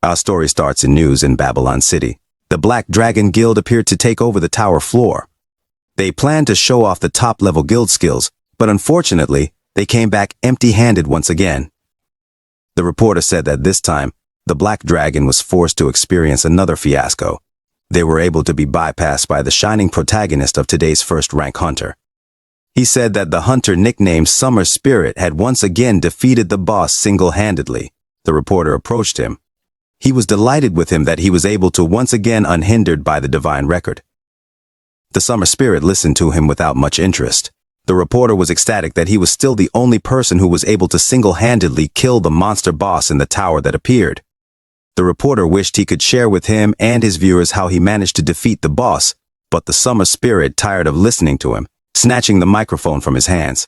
Our story starts in news in Babylon City. The Black Dragon Guild appeared to take over the tower floor. They planned to show off the top-level guild skills, but unfortunately, they came back empty-handed once again. The reporter said that this time, the Black Dragon was forced to experience another fiasco. They were able to be bypassed by the shining protagonist of today's first-rank hunter. He said that the hunter nicknamed Summer Spirit had once again defeated the boss single-handedly. The reporter approached him. He was delighted with him that he was able to once again unhindered by the divine record. The Summer Spirit listened to him without much interest. The reporter was ecstatic that he was still the only person who was able to single-handedly kill the monster boss in the tower that appeared. The reporter wished he could share with him and his viewers how he managed to defeat the boss, but the Summer Spirit tired of listening to him, snatching the microphone from his hands.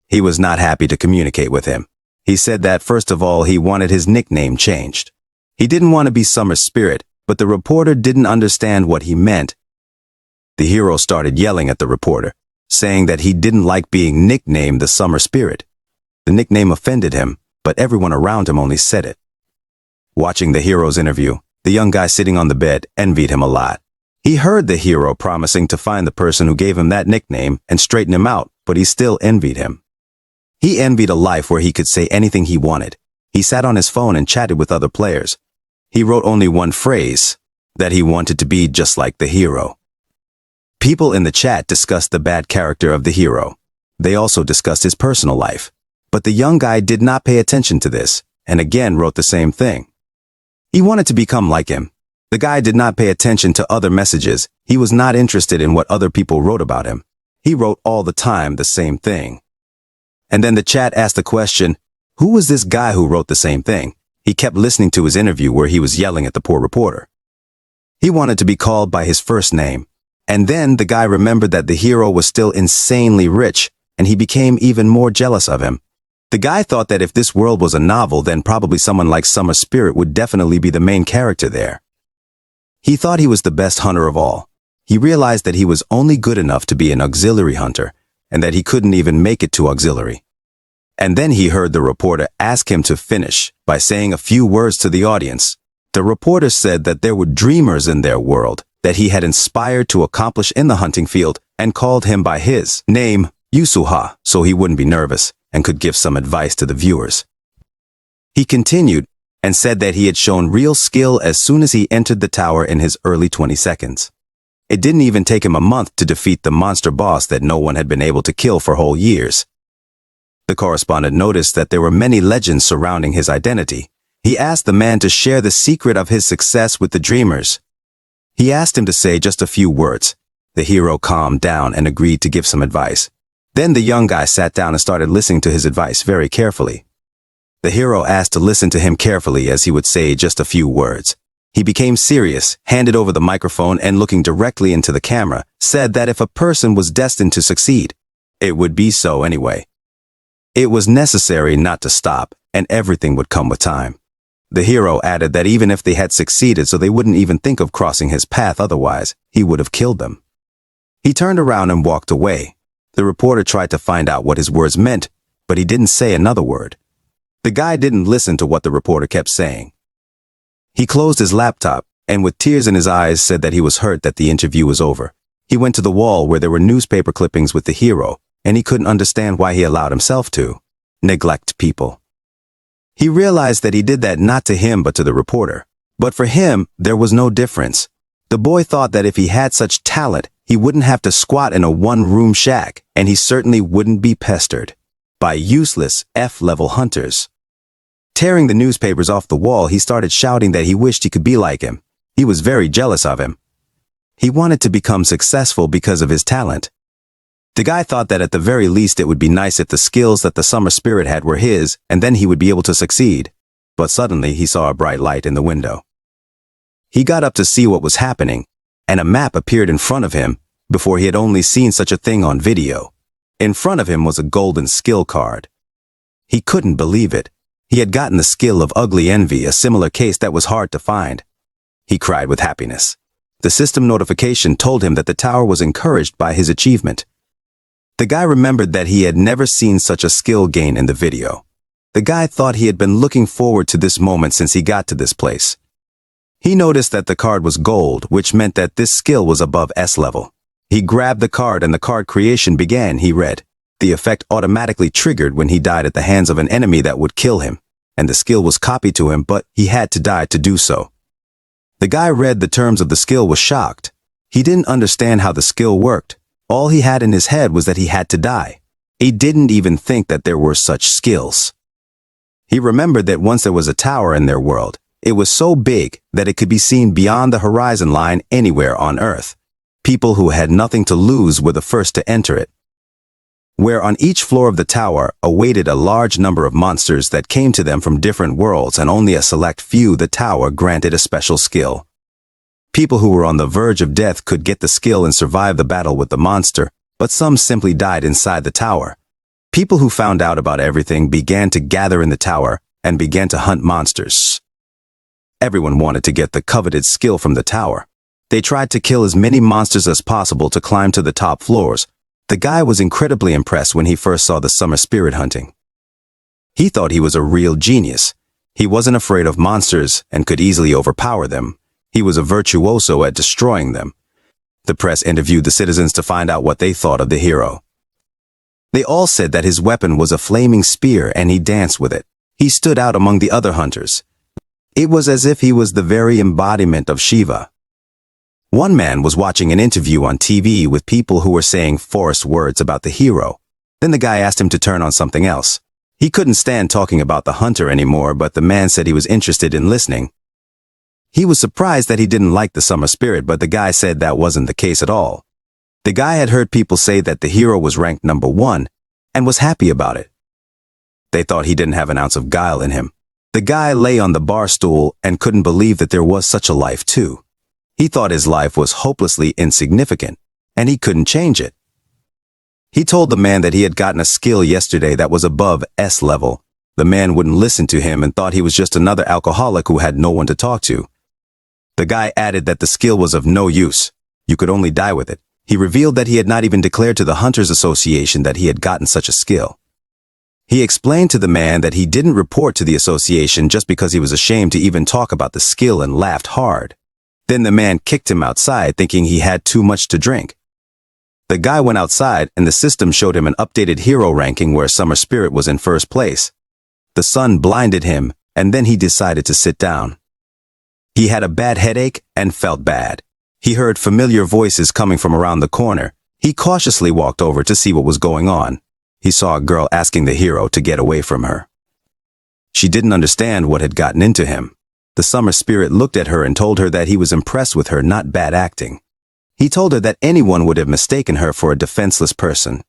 He was not happy to communicate with him. He said that first of all he wanted his nickname changed. He didn't want to be Summer Spirit, but the reporter didn't understand what he meant. The hero started yelling at the reporter, saying that he didn't like being nicknamed the Summer Spirit. The nickname offended him, but everyone around him only said it. Watching the hero's interview, the young guy sitting on the bed envied him a lot. He heard the hero promising to find the person who gave him that nickname and straighten him out, but he still envied him. He envied a life where he could say anything he wanted. He sat on his phone and chatted with other players. He wrote only one phrase, that he wanted to be just like the hero. People in the chat discussed the bad character of the hero. They also discussed his personal life. But the young guy did not pay attention to this, and again wrote the same thing. He wanted to become like him. The guy did not pay attention to other messages. He was not interested in what other people wrote about him. He wrote all the time the same thing. And then the chat asked the question, who was this guy who wrote the same thing? He kept listening to his interview where he was yelling at the poor reporter. He wanted to be called by his first name. And then the guy remembered that the hero was still insanely rich, and he became even more jealous of him. The guy thought that if this world was a novel, then probably someone like Summer Spirit would definitely be the main character there. He thought he was the best hunter of all. He realized that he was only good enough to be an auxiliary hunter, and that he couldn't even make it to auxiliary. And then he heard the reporter ask him to finish by saying a few words to the audience. The reporter said that there were dreamers in their world that he had inspired to accomplish in the hunting field and called him by his name, Yusuha, so he wouldn't be nervous and could give some advice to the viewers. He continued and said that he had shown real skill as soon as he entered the tower in his early 20 seconds. It didn't even take him a month to defeat the monster boss that no one had been able to kill for whole years. The correspondent noticed that there were many legends surrounding his identity. He asked the man to share the secret of his success with the dreamers. He asked him to say just a few words. The hero calmed down and agreed to give some advice. Then the young guy sat down and started listening to his advice very carefully. The hero asked to listen to him carefully as he would say just a few words. He became serious, handed over the microphone, and looking directly into the camera, said that if a person was destined to succeed, it would be so anyway. It was necessary not to stop, and everything would come with time. The hero added that even if they had succeeded, so they wouldn't even think of crossing his path otherwise, he would have killed them. He turned around and walked away. The reporter tried to find out what his words meant, but he didn't say another word. The guy didn't listen to what the reporter kept saying. He closed his laptop, and with tears in his eyes said that he was hurt that the interview was over. He went to the wall where there were newspaper clippings with the hero, and he couldn't understand why he allowed himself to neglect people. He realized that he did that not to him but to the reporter. But for him, there was no difference. The boy thought that if he had such talent, he wouldn't have to squat in a one-room shack, and he certainly wouldn't be pestered by useless F-level hunters. Tearing the newspapers off the wall, he started shouting that he wished he could be like him. He was very jealous of him. He wanted to become successful because of his talent. The guy thought that at the very least it would be nice if the skills that the Summer Spirit had were his, and then he would be able to succeed. But suddenly he saw a bright light in the window. He got up to see what was happening, and a map appeared in front of him before he had only seen such a thing on video. In front of him was a golden skill card. He couldn't believe it. He had gotten the skill of ugly envy, a similar case that was hard to find. He cried with happiness. The system notification told him that the tower was encouraged by his achievement. The guy remembered that he had never seen such a skill gain in the video. The guy thought he had been looking forward to this moment since he got to this place. He noticed that the card was gold, which meant that this skill was above S level. He grabbed the card and the card creation began, he read. The effect automatically triggered when he died at the hands of an enemy that would kill him, and the skill was copied to him, but he had to die to do so. The guy read the terms of the skill was shocked. He didn't understand how the skill worked. All he had in his head was that he had to die. He didn't even think that there were such skills. He remembered that once there was a tower in their world. It was so big that it could be seen beyond the horizon line anywhere on Earth. People who had nothing to lose were the first to enter it. Where on each floor of the tower awaited a large number of monsters that came to them from different worlds, and only a select few the tower granted a special skill. People who were on the verge of death could get the skill and survive the battle with the monster, but some simply died inside the tower. People who found out about everything began to gather in the tower and began to hunt monsters. Everyone wanted to get the coveted skill from the tower. They tried to kill as many monsters as possible to climb to the top floors. The guy was incredibly impressed when he first saw the summer spirit hunting. He thought he was a real genius. He wasn't afraid of monsters and could easily overpower them. He was a virtuoso at destroying them. The press interviewed the citizens to find out what they thought of the hero. They all said that his weapon was a flaming spear and he danced with it. He stood out among the other hunters. It was as if he was the very embodiment of Shiva. One man was watching an interview on TV with people who were saying forced words about the hero. Then the guy asked him to turn on something else. He couldn't stand talking about the hunter anymore, but the man said he was interested in listening. He was surprised that he didn't like the summer spirit, but the guy said that wasn't the case at all. The guy had heard people say that the hero was ranked number 1 and was happy about it. They thought he didn't have an ounce of guile in him. The guy lay on the bar stool and couldn't believe that there was such a life too. He thought his life was hopelessly insignificant, and he couldn't change it. He told the man that he had gotten a skill yesterday that was above S level. The man wouldn't listen to him and thought he was just another alcoholic who had no one to talk to. The guy added that the skill was of no use. You could only die with it. He revealed that he had not even declared to the Hunters Association that he had gotten such a skill. He explained to the man that he didn't report to the association just because he was ashamed to even talk about the skill and laughed hard. Then the man kicked him outside thinking he had too much to drink. The guy went outside and the system showed him an updated hero ranking where Summer Spirit was in first place. The sun blinded him and then he decided to sit down. He had a bad headache and felt bad. He heard familiar voices coming from around the corner. He cautiously walked over to see what was going on. He saw a girl asking the hero to get away from her. She didn't understand what had gotten into him. The summer spirit looked at her and told her that he was impressed with her not bad acting. He told her that anyone would have mistaken her for a defenseless person.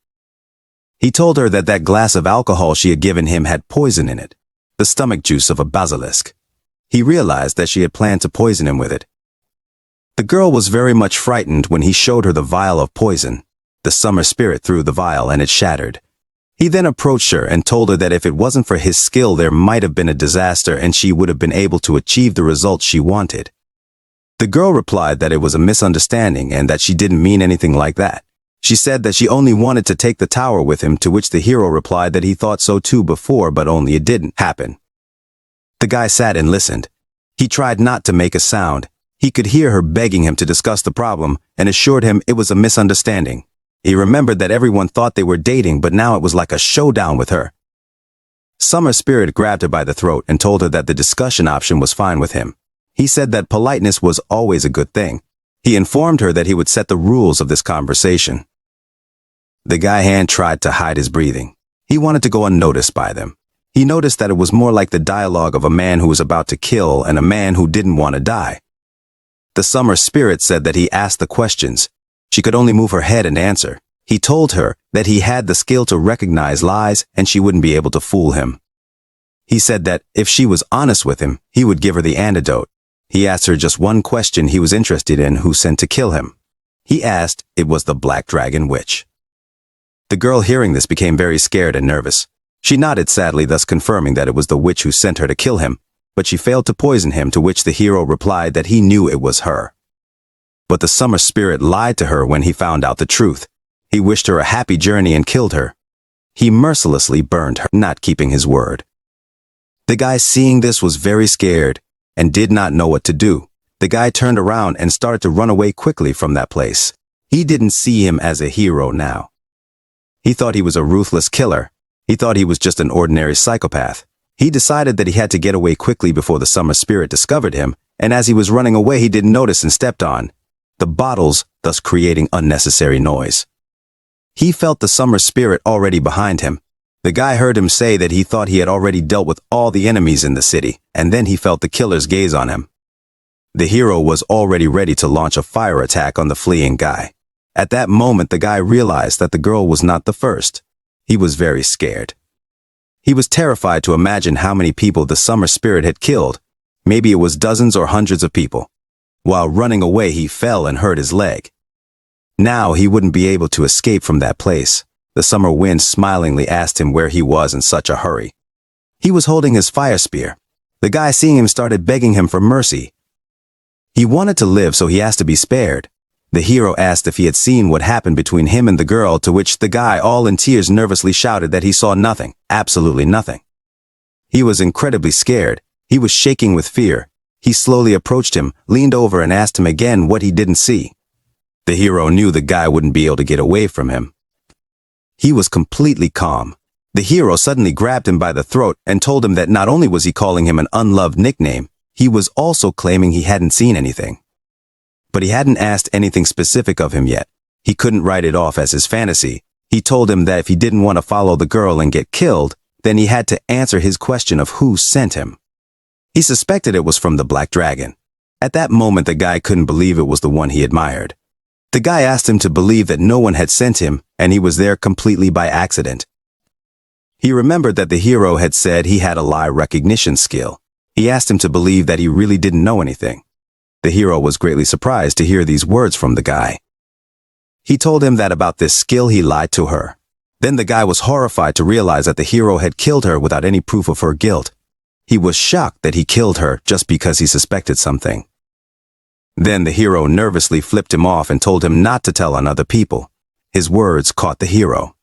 He told her that that glass of alcohol she had given him had poison in it, the stomach juice of a basilisk. He realized that she had planned to poison him with it. The girl was very much frightened when he showed her the vial of poison. The summer spirit threw the vial and it shattered. He then approached her and told her that if it wasn't for his skill there might have been a disaster and she would have been able to achieve the results she wanted. The girl replied that it was a misunderstanding and that she didn't mean anything like that. She said that she only wanted to take the tower with him, to which the hero replied that he thought so too before, but only it didn't happen. The guy sat and listened. He tried not to make a sound. He could hear her begging him to discuss the problem and assured him it was a misunderstanding. He remembered that everyone thought they were dating, but now it was like a showdown with her. Summer Spirit grabbed her by the throat and told her that the discussion option was fine with him. He said that politeness was always a good thing. He informed her that he would set the rules of this conversation. The guy hand tried to hide his breathing. He wanted to go unnoticed by them. He noticed that it was more like the dialogue of a man who was about to kill and a man who didn't want to die. The Summer Spirit said that he asked the questions. She could only move her head and answer. He told her that he had the skill to recognize lies and she wouldn't be able to fool him. He said that if she was honest with him, he would give her the antidote. He asked her just one question he was interested in: who sent to kill him. He asked it was the Black Dragon Witch. The girl, hearing this, became very scared and nervous. She nodded sadly, thus confirming that it was the witch who sent her to kill him, but she failed to poison him, to which the hero replied that he knew it was her. But the Summer Spirit lied to her when he found out the truth. He wished her a happy journey and killed her. He mercilessly burned her, not keeping his word. The guy seeing this was very scared and did not know what to do. The guy turned around and started to run away quickly from that place. He didn't see him as a hero now. He thought he was a ruthless killer. He thought he was just an ordinary psychopath. He decided that he had to get away quickly before the summer spirit discovered him, and as he was running away he didn't notice and stepped on the bottles, thus creating unnecessary noise. He felt the summer spirit already behind him. The guy heard him say that he thought he had already dealt with all the enemies in the city, and then he felt the killer's gaze on him. The hero was already ready to launch a fire attack on the fleeing guy. At that moment the guy realized that the girl was not the first. He was very scared. He was terrified to imagine how many people the summer spirit had killed. Maybe it was dozens or hundreds of people. While running away he fell and hurt his leg. Now he wouldn't be able to escape from that place. The summer wind smilingly asked him where he was in such a hurry. He was holding his fire spear. The guy seeing him started begging him for mercy. He wanted to live, so he asked to be spared. The hero asked if he had seen what happened between him and the girl, to which the guy, all in tears, nervously shouted that he saw nothing, absolutely nothing. He was incredibly scared. He was shaking with fear. He slowly approached him, leaned over and asked him again what he didn't see. The hero knew the guy wouldn't be able to get away from him. He was completely calm. The hero suddenly grabbed him by the throat and told him that not only was he calling him an unloved nickname, he was also claiming he hadn't seen anything. But he hadn't asked anything specific of him yet. He couldn't write it off as his fantasy. He told him that if he didn't want to follow the girl and get killed, then he had to answer his question of who sent him. He suspected it was from the Black Dragon. At that moment the guy couldn't believe it was the one he admired. The guy asked him to believe that no one had sent him, and he was there completely by accident. He remembered that the hero had said he had a lie recognition skill. He asked him to believe that he really didn't know anything. The hero was greatly surprised to hear these words from the guy. He told him that about this skill he lied to her. Then the guy was horrified to realize that the hero had killed her without any proof of her guilt. He was shocked that he killed her just because he suspected something. Then the hero nervously flipped him off and told him not to tell on other people. His words caught the hero.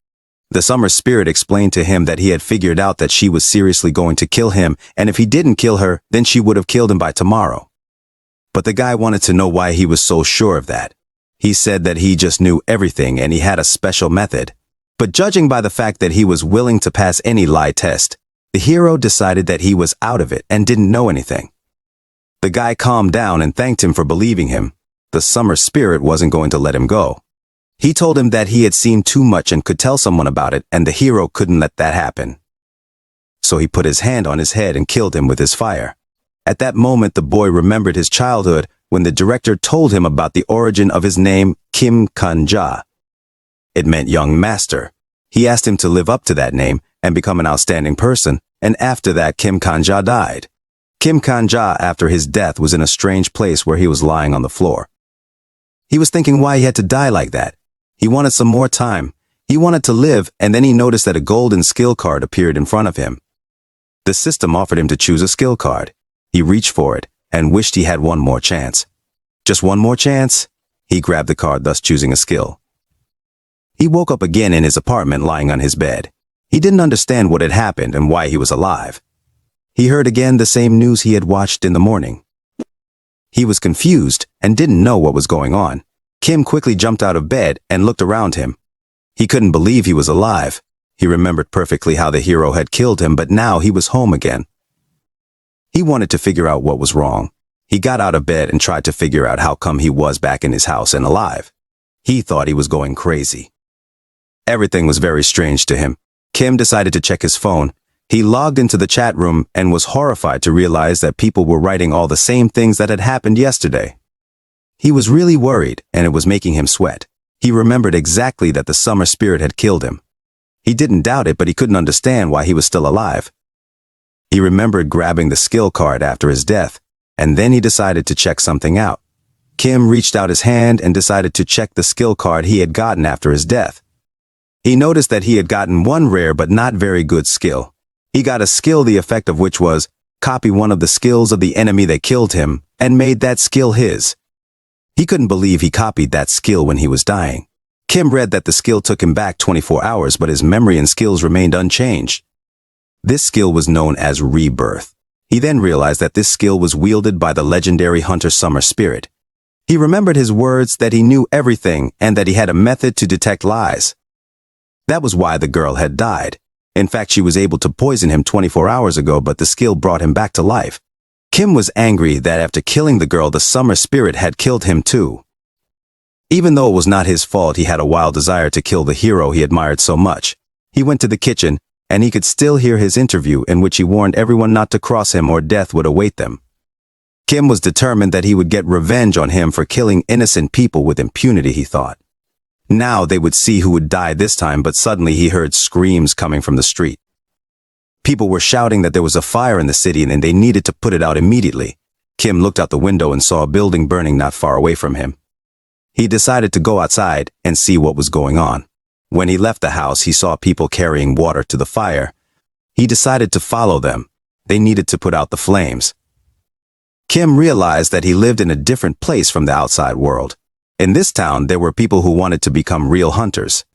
The summer spirit explained to him that he had figured out that she was seriously going to kill him, and if he didn't kill her, then she would have killed him by tomorrow. But the guy wanted to know why he was so sure of that. He said that he just knew everything and he had a special method. But judging by the fact that he was willing to pass any lie test, the hero decided that he was out of it and didn't know anything. The guy calmed down and thanked him for believing him. The summer spirit wasn't going to let him go. He told him that he had seen too much and could tell someone about it, and the hero couldn't let that happen. So he put his hand on his head and killed him with his fire. At that moment the boy remembered his childhood when the director told him about the origin of his name, Kim Kanja. It meant young master. He asked him to live up to that name and become an outstanding person, and after that Kim Kanja died. Kim Kanja, after his death, was in a strange place where he was lying on the floor. He was thinking why he had to die like that. He wanted some more time. He wanted to live, and then he noticed that a golden skill card appeared in front of him. The system offered him to choose a skill card. He reached for it and wished he had one more chance. Just one more chance? He grabbed the card, thus choosing a skill. He woke up again in his apartment lying on his bed. He didn't understand what had happened and why he was alive. He heard again the same news he had watched in the morning. He was confused and didn't know what was going on. Kim quickly jumped out of bed and looked around him. He couldn't believe he was alive. He remembered perfectly how the hero had killed him, but now he was home again. He wanted to figure out what was wrong. He got out of bed and tried to figure out how come he was back in his house and alive. He thought he was going crazy. Everything was very strange to him. Kim decided to check his phone. He logged into the chat room and was horrified to realize that people were writing all the same things that had happened yesterday. He was really worried, and it was making him sweat. He remembered exactly that the summer spirit had killed him. He didn't doubt it, but he couldn't understand why he was still alive. He remembered grabbing the skill card after his death, and then he decided to check something out. Kim reached out his hand and decided to check the skill card he had gotten after his death. He noticed that he had gotten one rare but not very good skill. He got a skill the effect of which was copy one of the skills of the enemy that killed him and made that skill his. He couldn't believe he copied that skill when he was dying. Kim read that the skill took him back 24 hours, but his memory and skills remained unchanged. This skill was known as rebirth. He then realized that this skill was wielded by the legendary hunter Summer Spirit. He remembered his words that he knew everything and that he had a method to detect lies. That was why the girl had died. In fact, she was able to poison him 24 hours ago, but the skill brought him back to life. Kim was angry that after killing the girl, the Summer Spirit had killed him too. Even though it was not his fault, he had a wild desire to kill the hero he admired so much. He went to the kitchen, and he could still hear his interview in which he warned everyone not to cross him or death would await them. Kim was determined that he would get revenge on him for killing innocent people with impunity, he thought. Now they would see who would die this time, but suddenly he heard screams coming from the street. People were shouting that there was a fire in the city and they needed to put it out immediately. Kim looked out the window and saw a building burning not far away from him. He decided to go outside and see what was going on. When he left the house, he saw people carrying water to the fire. He decided to follow them. They needed to put out the flames. Kim realized that he lived in a different place from the outside world. In this town, there were people who wanted to become real hunters.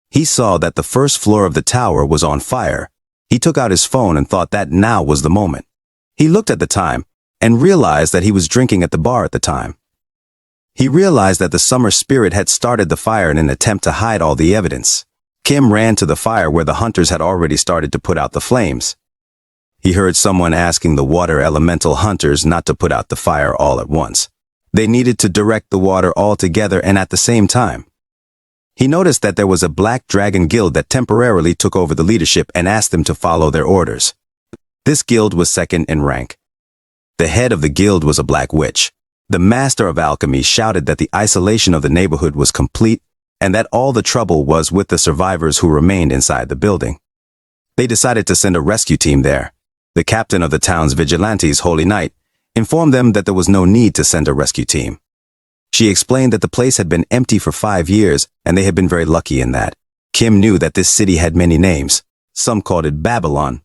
He saw that the first floor of the tower was on fire. He took out his phone and thought that now was the moment. He looked at the time and realized that he was drinking at the bar at the time. He realized that the Summer Spirit had started the fire in an attempt to hide all the evidence. Kim ran to the fire where the hunters had already started to put out the flames. He heard someone asking the water elemental hunters not to put out the fire all at once. They needed to direct the water all together and at the same time. He noticed that there was a Black Dragon Guild that temporarily took over the leadership and asked them to follow their orders. This guild was second in rank. The head of the guild was a black witch. The master of alchemy shouted that the isolation of the neighborhood was complete and that all the trouble was with the survivors who remained inside the building. They decided to send a rescue team there. The captain of the town's vigilantes, Holy Knight, informed them that there was no need to send a rescue team. She explained that the place had been empty for 5 years and they had been very lucky in that. Kim knew that this city had many names. Some called it Babylon.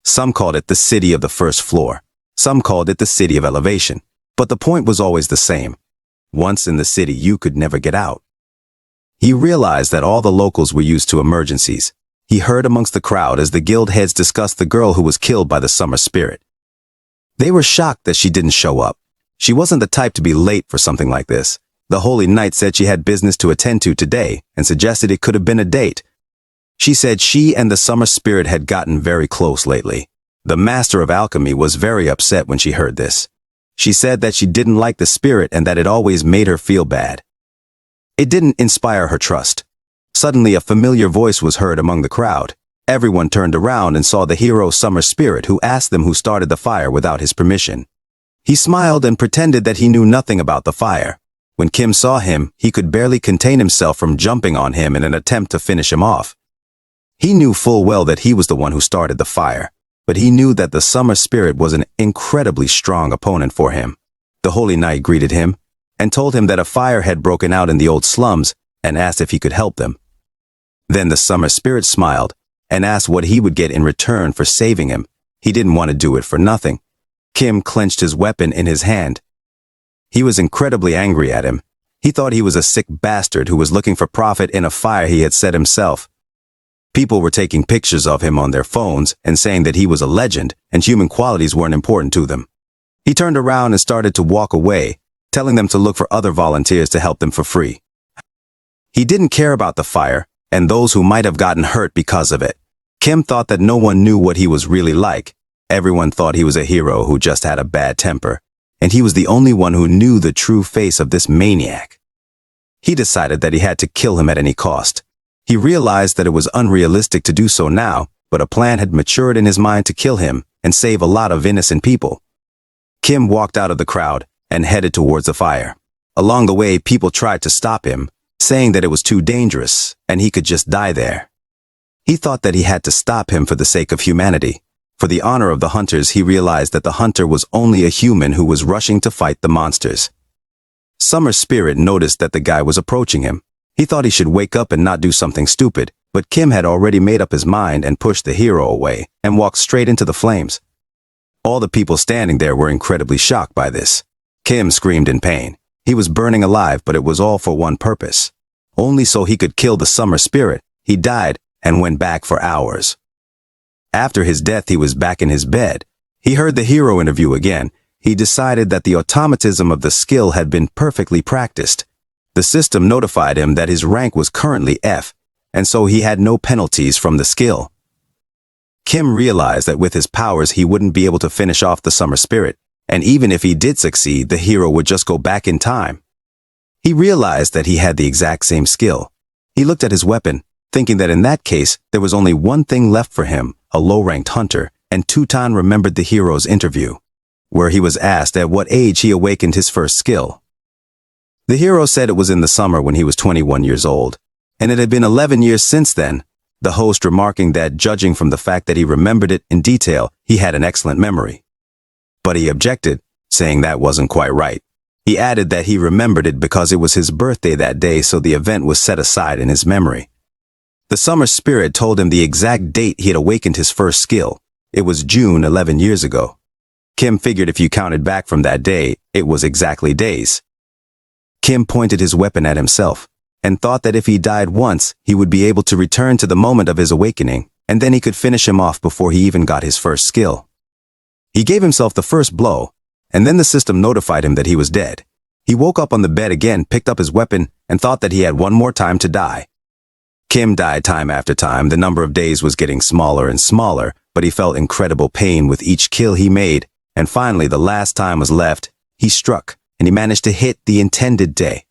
Some called it the city of the first floor. Some called it the city of elevation. But the point was always the same. Once in the city, you could never get out. He realized that all the locals were used to emergencies. He heard amongst the crowd as the guild heads discussed the girl who was killed by the Summer Spirit. They were shocked that she didn't show up. She wasn't the type to be late for something like this. The Holy Knight said she had business to attend to today and suggested it could have been a date. She said she and the Summer Spirit had gotten very close lately. The Master of Alchemy was very upset when she heard this. She said that she didn't like the spirit and that it always made her feel bad. It didn't inspire her trust. Suddenly a familiar voice was heard among the crowd. Everyone turned around and saw the hero Summer Spirit, who asked them who started the fire without his permission. He smiled and pretended that he knew nothing about the fire. When Kim saw him, he could barely contain himself from jumping on him in an attempt to finish him off. He knew full well that he was the one who started the fire, but he knew that the Summer Spirit was an incredibly strong opponent for him. The Holy Knight greeted him and told him that a fire had broken out in the old slums and asked if he could help them. Then the Summer Spirit smiled and asked what he would get in return for saving him. He didn't want to do it for nothing. Kim clenched his weapon in his hand. He was incredibly angry at him. He thought he was a sick bastard who was looking for profit in a fire he had set himself. People were taking pictures of him on their phones and saying that he was a legend and human qualities weren't important to them. He turned around and started to walk away, telling them to look for other volunteers to help them for free. He didn't care about the fire and those who might have gotten hurt because of it. Kim thought that no one knew what he was really like. Everyone thought he was a hero who just had a bad temper, and he was the only one who knew the true face of this maniac. He decided that he had to kill him at any cost. He realized that it was unrealistic to do so now, but a plan had matured in his mind to kill him and save a lot of innocent people. Kim walked out of the crowd and headed towards the fire. Along the way, people tried to stop him, saying that it was too dangerous and he could just die there. He thought that he had to stop him for the sake of humanity. For the honor of the hunters, he realized that the hunter was only a human who was rushing to fight the monsters. Summer Spirit noticed that the guy was approaching him. He thought he should wake up and not do something stupid, but Kim had already made up his mind and pushed the hero away and walked straight into the flames. All the people standing there were incredibly shocked by this. Kim screamed in pain. He was burning alive, but it was all for one purpose. Only so he could kill the Summer Spirit. He died and went back for hours. After his death, he was back in his bed. He heard the hero interview again. He decided that the automatism of the skill had been perfectly practiced. The system notified him that his rank was currently F, and so he had no penalties from the skill. Kim realized that with his powers he wouldn't be able to finish off the summer spirit, and even if he did succeed, the hero would just go back in time. He realized that he had the exact same skill. He looked at his weapon, thinking that in that case there was only one thing left for him, a low-ranked hunter, and Tutan remembered the hero's interview, where he was asked at what age he awakened his first skill. The hero said it was in the summer when he was 21 years old, and it had been 11 years since then, the host remarking that judging from the fact that he remembered it in detail, he had an excellent memory. But he objected, saying that wasn't quite right. He added that he remembered it because it was his birthday that day, so the event was set aside in his memory. The summer spirit told him the exact date he had awakened his first skill. It was June 11 years ago. Kim figured if you counted back from that day, it was exactly days. Kim pointed his weapon at himself, and thought that if he died once, he would be able to return to the moment of his awakening, and then he could finish him off before he even got his first skill. He gave himself the first blow, and then the system notified him that he was dead. He woke up on the bed again, picked up his weapon, and thought that he had one more time to die. Kim died time after time. The number of days was getting smaller and smaller, but he felt incredible pain with each kill he made, and finally the last time was left. He struck, and he managed to hit the intended day.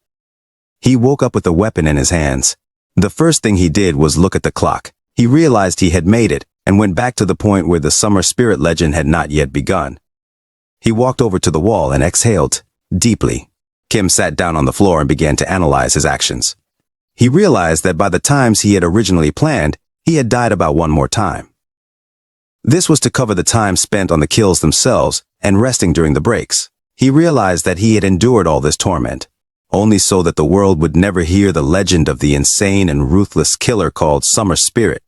He woke up with the weapon in his hands. The first thing he did was look at the clock. He realized he had made it, and went back to the point where the summer spirit legend had not yet begun. He walked over to the wall and exhaled deeply. Kim sat down on the floor and began to analyze his actions. He realized that by the times he had originally planned, he had died about one more time. This was to cover the time spent on the kills themselves and resting during the breaks. He realized that he had endured all this torment, only so that the world would never hear the legend of the insane and ruthless killer called Summer Spirit.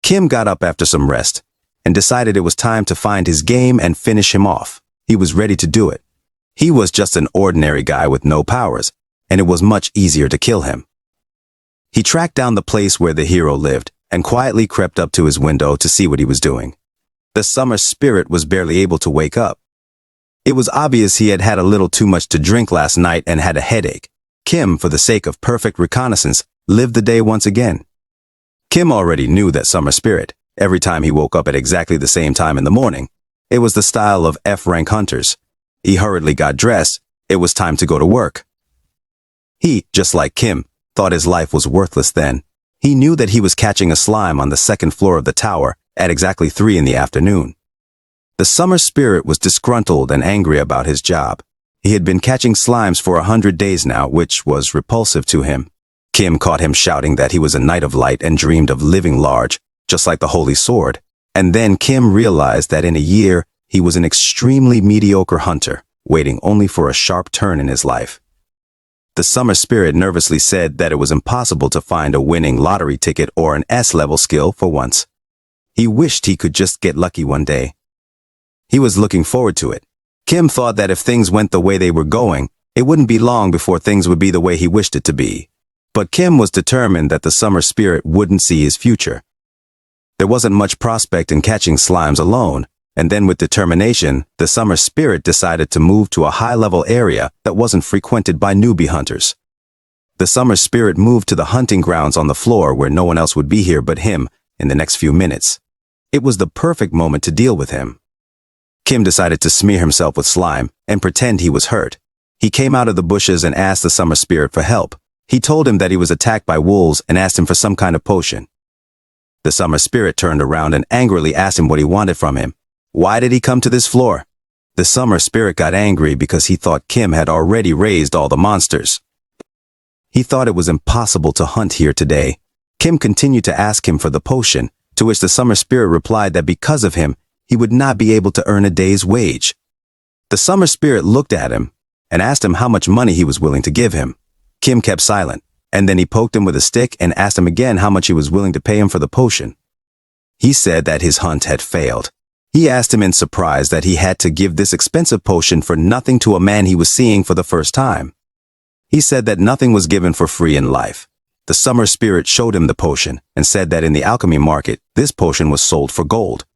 Kim got up after some rest and decided it was time to find his game and finish him off. He was ready to do it. He was just an ordinary guy with no powers, and it was much easier to kill him. He tracked down the place where the hero lived and quietly crept up to his window to see what he was doing. The Summer Spirit was barely able to wake up. It was obvious he had had a little too much to drink last night and had a headache. Kim, for the sake of perfect reconnaissance, lived the day once again. Kim already knew that Summer Spirit. Every time he woke up at exactly the same time in the morning, it was the style of F-rank hunters. He hurriedly got dressed. It was time to go to work. He, just like Kim, thought his life was worthless then. He knew that he was catching a slime on the second floor of the tower at exactly 3 in the afternoon. The Summer Spirit was disgruntled and angry about his job. He had been catching slimes for 100 days now, which was repulsive to him. Kim caught him shouting that he was a knight of light and dreamed of living large, just like the Holy Sword. And then Kim realized that in a year, he was an extremely mediocre hunter, waiting only for a sharp turn in his life. The Summer Spirit nervously said that it was impossible to find a winning lottery ticket or an S-level skill for once. He wished he could just get lucky one day. He was looking forward to it. Kim thought that if things went the way they were going, it wouldn't be long before things would be the way he wished it to be. But Kim was determined that the Summer Spirit wouldn't see his future. There wasn't much prospect in catching slimes alone, and then with determination, the Summer Spirit decided to move to a high-level area that wasn't frequented by newbie hunters. The Summer Spirit moved to the hunting grounds on the floor where no one else would be here but him in the next few minutes. It was the perfect moment to deal with him. Kim decided to smear himself with slime and pretend he was hurt. He came out of the bushes and asked the Summer Spirit for help. He told him that he was attacked by wolves and asked him for some kind of potion. The Summer Spirit turned around and angrily asked him what he wanted from him. Why did he come to this floor? The Summer Spirit got angry because he thought Kim had already raised all the monsters. He thought it was impossible to hunt here today. Kim continued to ask him for the potion, to which the Summer Spirit replied that because of him, he would not be able to earn a day's wage. The Summer Spirit looked at him and asked him how much money he was willing to give him. Kim kept silent, and then he poked him with a stick and asked him again how much he was willing to pay him for the potion. He said that his hunt had failed. He asked him in surprise that he had to give this expensive potion for nothing to a man he was seeing for the first time. He said that nothing was given for free in life. The summer spirit showed him the potion and said that in the alchemy market, this potion was sold for gold.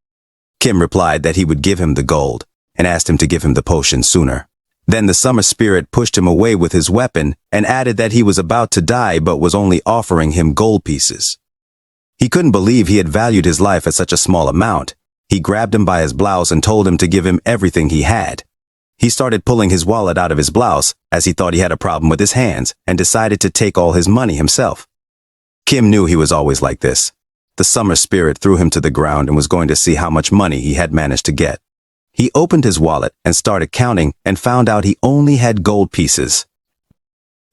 Kim replied that he would give him the gold and asked him to give him the potion sooner. Then the summer spirit pushed him away with his weapon and added that he was about to die but was only offering him gold pieces. He couldn't believe he had valued his life at such a small amount. He grabbed him by his blouse and told him to give him everything he had. He started pulling his wallet out of his blouse as he thought he had a problem with his hands and decided to take all his money himself. Kim knew he was always like this. The summer spirit threw him to the ground and was going to see how much money he had managed to get. He opened his wallet and started counting and found out he only had gold pieces.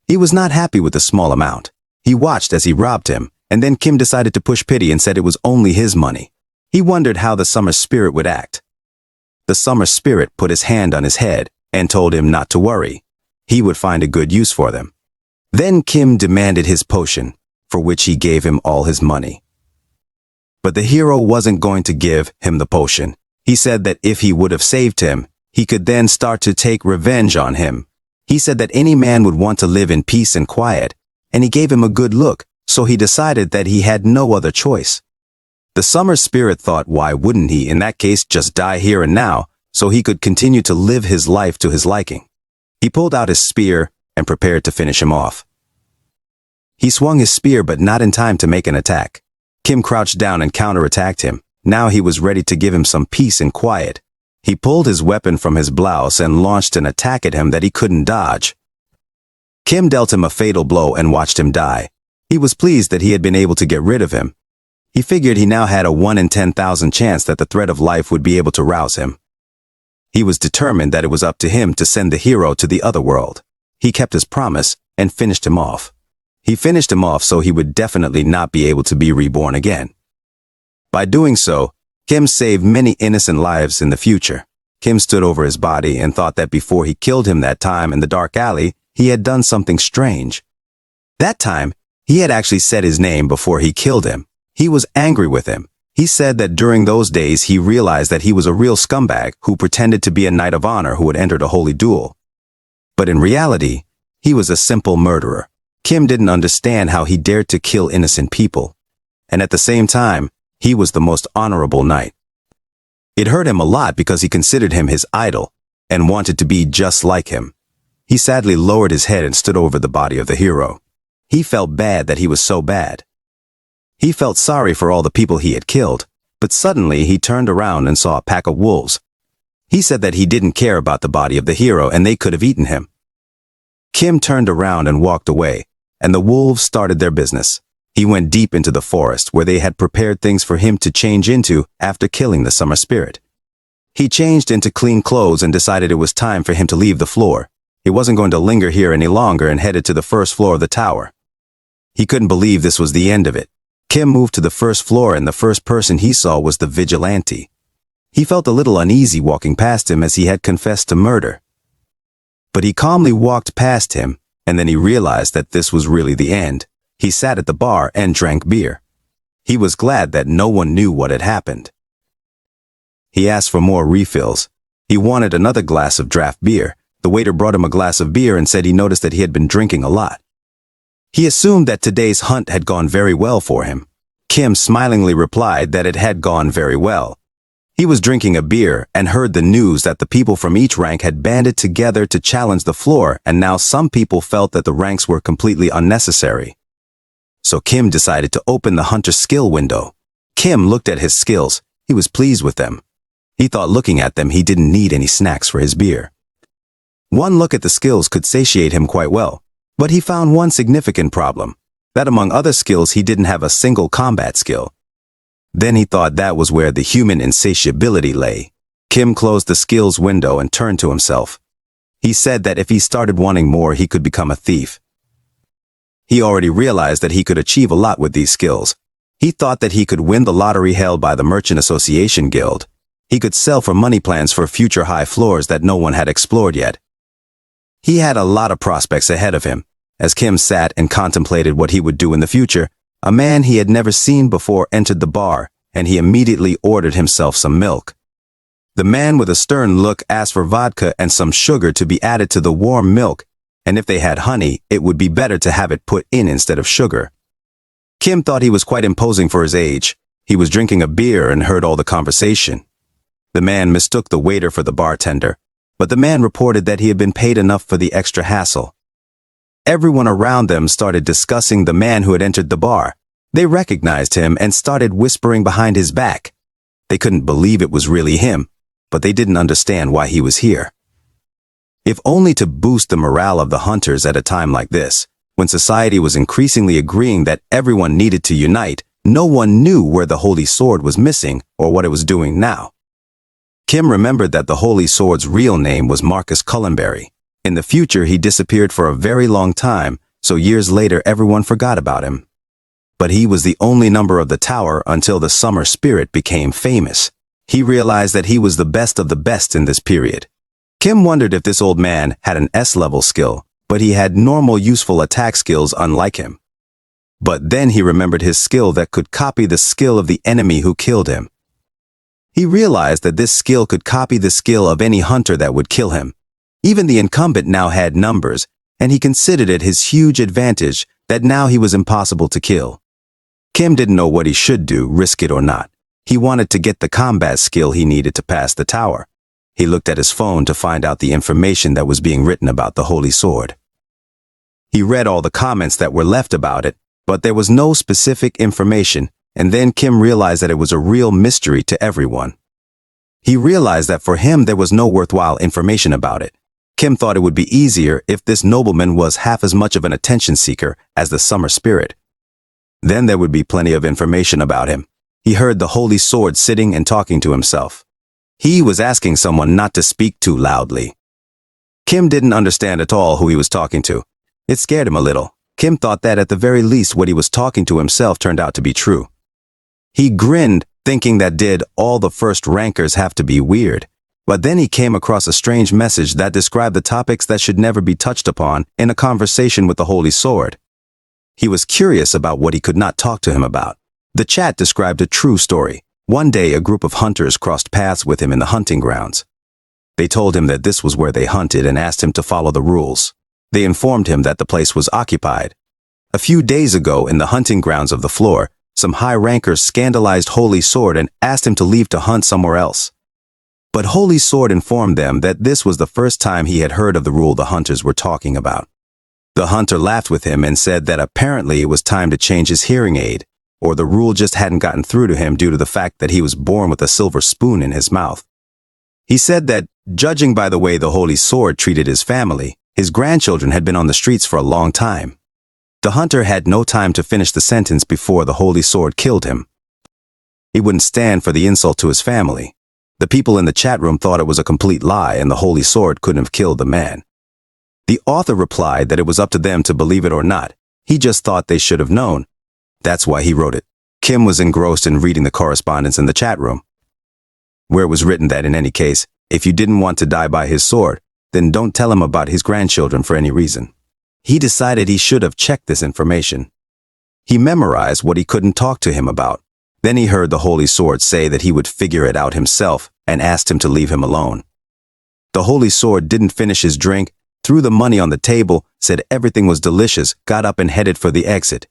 He was not happy with the small amount. He watched as he robbed him, and then Kim decided to push pity and said it was only his money. He wondered how the summer spirit would act. The summer spirit put his hand on his head and told him not to worry. He would find a good use for them. Then Kim demanded his potion, for which he gave him all his money. But the hero wasn't going to give him the potion. He said that if he would have saved him, he could then start to take revenge on him. He said that any man would want to live in peace and quiet, and he gave him a good look, so he decided that he had no other choice. The summer spirit thought, why wouldn't he in that case just die here and now, so he could continue to live his life to his liking. He pulled out his spear and prepared to finish him off. He swung his spear but not in time to make an attack. Kim crouched down and counterattacked him. Now he was ready to give him some peace and quiet. He pulled his weapon from his blouse and launched an attack at him that he couldn't dodge. Kim dealt him a fatal blow and watched him die. He was pleased that he had been able to get rid of him. He figured he now had a 1 in 10,000 chance that the threat of life would be able to rouse him. He was determined that it was up to him to send the hero to the other world. He kept his promise and finished him off. He finished him off so he would definitely not be able to be reborn again. By doing so, Kim saved many innocent lives in the future. Kim stood over his body and thought that before he killed him that time in the dark alley, he had done something strange. That time, he had actually said his name before he killed him. He was angry with him. He said that during those days he realized that he was a real scumbag who pretended to be a knight of honor who had entered a holy duel. But in reality, he was a simple murderer. Kim didn't understand how he dared to kill innocent people. And at the same time, he was the most honorable knight. It hurt him a lot because he considered him his idol and wanted to be just like him. He sadly lowered his head and stood over the body of the hero. He felt bad that he was so bad. He felt sorry for all the people he had killed, but suddenly he turned around and saw a pack of wolves. He said that he didn't care about the body of the hero and they could have eaten him. Kim turned around and walked away, and the wolves started their business. He went deep into the forest where they had prepared things for him to change into after killing the summer spirit. He changed into clean clothes and decided it was time for him to leave the floor. He wasn't going to linger here any longer and headed to the first floor of the tower. He couldn't believe this was the end of it. Kim moved to the first floor and the first person he saw was the vigilante. He felt a little uneasy walking past him as he had confessed to murder. But he calmly walked past him, and then he realized that this was really the end. He sat at the bar and drank beer. He was glad that no one knew what had happened. He asked for more refills. He wanted another glass of draft beer. The waiter brought him a glass of beer and said he noticed that he had been drinking a lot. He assumed that today's hunt had gone very well for him. Kim smilingly replied that it had gone very well. He was drinking a beer and heard the news that the people from each rank had banded together to challenge the floor, and now some people felt that the ranks were completely unnecessary. So Kim decided to open the hunter's skill window. Kim looked at his skills. He was pleased with them. He thought looking at them he didn't need any snacks for his beer. One look at the skills could satiate him quite well, but he found one significant problem, that among other skills he didn't have a single combat skill. Then he thought that was where the human insatiability lay. Kim closed the skills window and turned to himself. He said that if he started wanting more he could become a thief. He already realized that he could achieve a lot with these skills. He thought that he could win the lottery held by the Merchant Association Guild. He could sell for money plans for future high floors that no one had explored yet. He had a lot of prospects ahead of him. As Kim sat and contemplated what he would do in the future, a man he had never seen before entered the bar, and he immediately ordered himself some milk. The man with a stern look asked for vodka and some sugar to be added to the warm milk, and if they had honey, it would be better to have it put in instead of sugar. Kim thought he was quite imposing for his age. He was drinking a beer and heard all the conversation. The man mistook the waiter for the bartender, but the man reported that he had been paid enough for the extra hassle. Everyone around them started discussing the man who had entered the bar. They recognized him and started whispering behind his back. They couldn't believe it was really him, but they didn't understand why he was here. If only to boost the morale of the hunters at a time like this, when society was increasingly agreeing that everyone needed to unite. No one knew where the Holy Sword was missing or what it was doing now. Kim remembered that the Holy Sword's real name was Marcus Cullenberry. In the future, he disappeared for a very long time, so years later everyone forgot about him. But he was the only number of the tower until the Summer Spirit became famous. He realized that he was the best of the best in this period. Kim wondered if this old man had an S-level skill, but he had normal useful attack skills unlike him. But then he remembered his skill that could copy the skill of the enemy who killed him. He realized that this skill could copy the skill of any hunter that would kill him. Even the incumbent now had numbers, and he considered it his huge advantage that now he was impossible to kill. Kim didn't know what he should do, risk it or not. He wanted to get the combat skill he needed to pass the tower. He looked at his phone to find out the information that was being written about the Holy Sword. He read all the comments that were left about it, but there was no specific information, and then Kim realized that it was a real mystery to everyone. He realized that for him there was no worthwhile information about it. Kim thought it would be easier if this nobleman was half as much of an attention seeker as the Summer Spirit. Then there would be plenty of information about him. He heard the Holy Sword sitting and talking to himself. He was asking someone not to speak too loudly. Kim didn't understand at all who he was talking to. It scared him a little. Kim thought that at the very least what he was talking to himself turned out to be true. He grinned, thinking that did all the first rankers have to be weird. But then he came across a strange message that described the topics that should never be touched upon in a conversation with the Holy Sword. He was curious about what he could not talk to him about. The chat described a true story. One day a group of hunters crossed paths with him in the hunting grounds. They told him that this was where they hunted and asked him to follow the rules. They informed him that the place was occupied. A few days ago in the hunting grounds of the floor, some high rankers scandalized Holy Sword and asked him to leave to hunt somewhere else. But Holy Sword informed them that this was the first time he had heard of the rule the hunters were talking about. The hunter laughed with him and said that apparently it was time to change his hearing aid, or the rule just hadn't gotten through to him due to the fact that he was born with a silver spoon in his mouth. He said that, judging by the way the Holy Sword treated his family, his grandchildren had been on the streets for a long time. The hunter had no time to finish the sentence before the Holy Sword killed him. He wouldn't stand for the insult to his family. The people in the chat room thought it was a complete lie and the Holy Sword couldn't have killed the man. The author replied that it was up to them to believe it or not. He just thought they should have known. That's why he wrote it. Kim was engrossed in reading the correspondence in the chat room, where it was written that in any case, if you didn't want to die by his sword, then don't tell him about his grandchildren for any reason. He decided he should have checked this information. He memorized what he couldn't talk to him about. Then he heard the Holy Sword say that he would figure it out himself and asked him to leave him alone. The Holy Sword didn't finish his drink, threw the money on the table, said everything was delicious, got up and headed for the exit.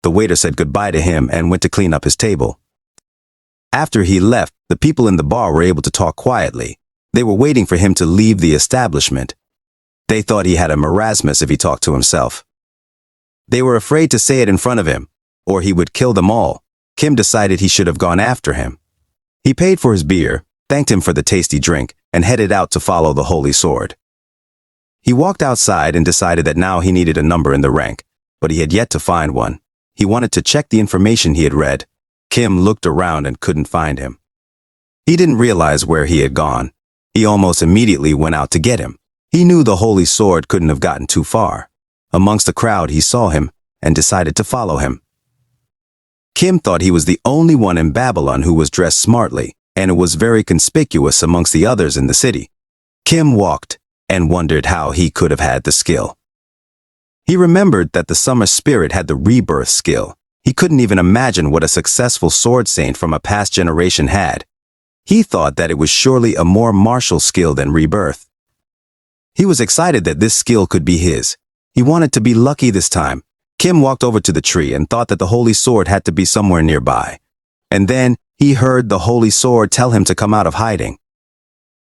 The waiter said goodbye to him and went to clean up his table. After he left, the people in the bar were able to talk quietly. They were waiting for him to leave the establishment. They thought he had a marasmus if he talked to himself. They were afraid to say it in front of him, or he would kill them all. Kim decided he should have gone after him. He paid for his beer, thanked him for the tasty drink, and headed out to follow the Holy Sword. He walked outside and decided that now he needed a number in the rank, but he had yet to find one. He wanted to check the information he had read. Kim looked around and couldn't find him. He didn't realize where he had gone. He almost immediately went out to get him. He knew the Holy Sword couldn't have gotten too far. Amongst the crowd he saw him and decided to follow him. Kim thought he was the only one in Babylon who was dressed smartly, and it was very conspicuous amongst the others in the city. Kim walked and wondered how he could have had the skill. He remembered that the Summer Spirit had the rebirth skill. He couldn't even imagine what a successful sword saint from a past generation had. He thought that it was surely a more martial skill than rebirth. He was excited that this skill could be his. He wanted to be lucky this time. Kim walked over to the tree and thought that the holy sword had to be somewhere nearby. And then he heard the holy sword tell him to come out of hiding.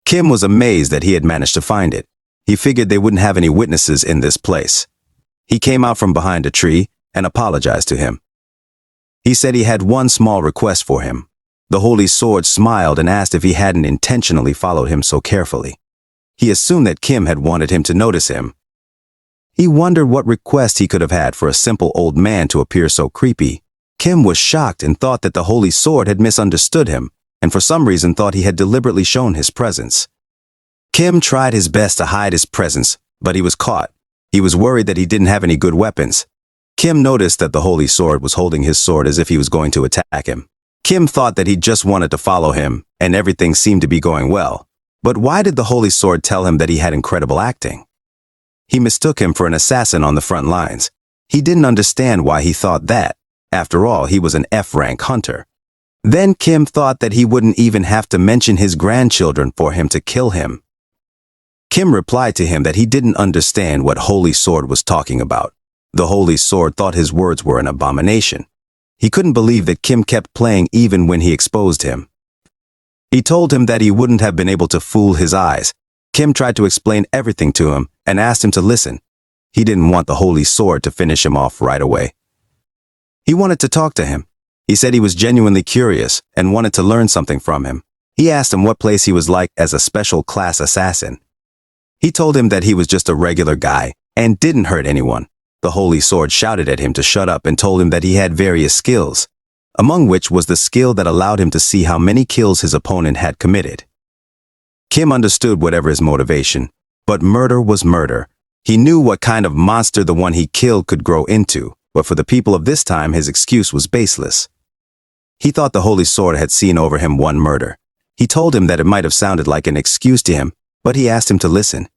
Kim was amazed that he had managed to find it. He figured they wouldn't have any witnesses in this place. He came out from behind a tree and apologized to him. He said he had one small request for him. The holy sword smiled and asked if he hadn't intentionally followed him so carefully. He assumed that Kim had wanted him to notice him. He wondered what request he could have had for a simple old man to appear so creepy. Kim was shocked and thought that the holy sword had misunderstood him, and for some reason thought he had deliberately shown his presence. Kim tried his best to hide his presence, but he was caught. He was worried that he didn't have any good weapons. Kim noticed that the holy sword was holding his sword as if he was going to attack him. Kim thought that he just wanted to follow him, and everything seemed to be going well. But why did the holy sword tell him that he had incredible acting? He mistook him for an assassin on the front lines. He didn't understand why he thought that. After all, he was an F-rank hunter. Then Kim thought that he wouldn't even have to mention his grandchildren for him to kill him. Kim replied to him that he didn't understand what holy sword was talking about. The holy sword thought his words were an abomination. He couldn't believe that Kim kept playing even when he exposed him. He told him that he wouldn't have been able to fool his eyes. Kim tried to explain everything to him and asked him to listen. He didn't want the holy sword to finish him off right away. He wanted to talk to him. He said he was genuinely curious and wanted to learn something from him. He asked him what place he was like as a special class assassin. He told him that he was just a regular guy and didn't hurt anyone. The holy sword shouted at him to shut up and told him that he had various skills, among which was the skill that allowed him to see how many kills his opponent had committed. Kim understood whatever his motivation, but murder was murder. He knew what kind of monster the one he killed could grow into, but for the people of this time his excuse was baseless. He thought the holy sword had seen over him one murder. He told him that it might have sounded like an excuse to him, but he asked him to listen.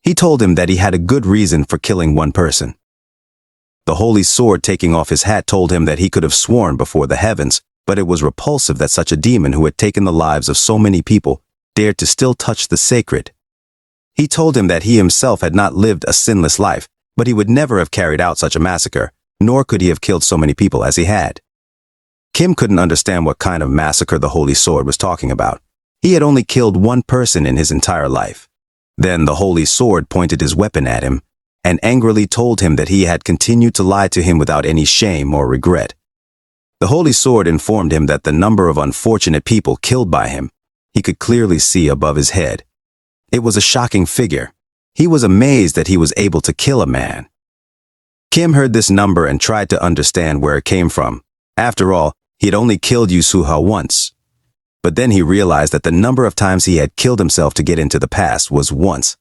He told him that he had a good reason for killing one person. The holy sword taking off his hat told him that he could have sworn before the heavens, but it was repulsive that such a demon who had taken the lives of so many people dared to still touch the sacred. He told him that he himself had not lived a sinless life, but he would never have carried out such a massacre, nor could he have killed so many people as he had. Kim couldn't understand what kind of massacre the holy sword was talking about. He had only killed one person in his entire life. Then the holy sword pointed his weapon at him and angrily told him that he had continued to lie to him without any shame or regret. The holy sword informed him that the number of unfortunate people killed by him, he could clearly see above his head. It was a shocking figure. He was amazed that he was able to kill a man. Kim heard this number and tried to understand where it came from. After all, he had only killed Yusuha once. But then he realized that the number of times he had killed himself to get into the past was once.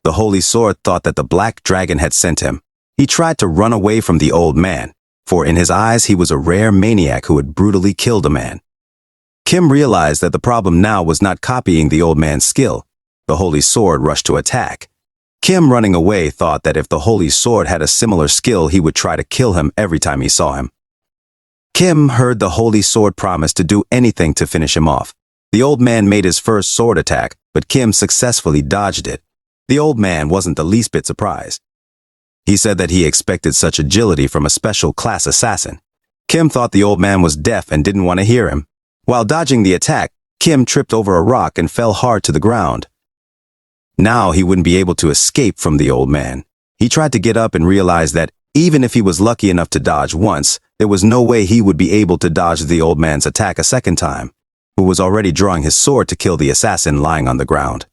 The holy sword thought that the black dragon had sent him. He tried to run away from the old man, for in his eyes he was a rare maniac who had brutally killed a man. Kim realized that the problem now was not copying the old man's skill. The holy sword rushed to attack. Kim, running away, thought that if the holy sword had a similar skill, he would try to kill him every time he saw him. Kim heard the holy sword promise to do anything to finish him off. The old man made his first sword attack, but Kim successfully dodged it. The old man wasn't the least bit surprised. He said that he expected such agility from a special class assassin. Kim thought the old man was deaf and didn't want to hear him. While dodging the attack, Kim tripped over a rock and fell hard to the ground. Now he wouldn't be able to escape from the old man. He tried to get up and realized that even if he was lucky enough to dodge once, there was no way he would be able to dodge the old man's attack a second time, who was already drawing his sword to kill the assassin lying on the ground.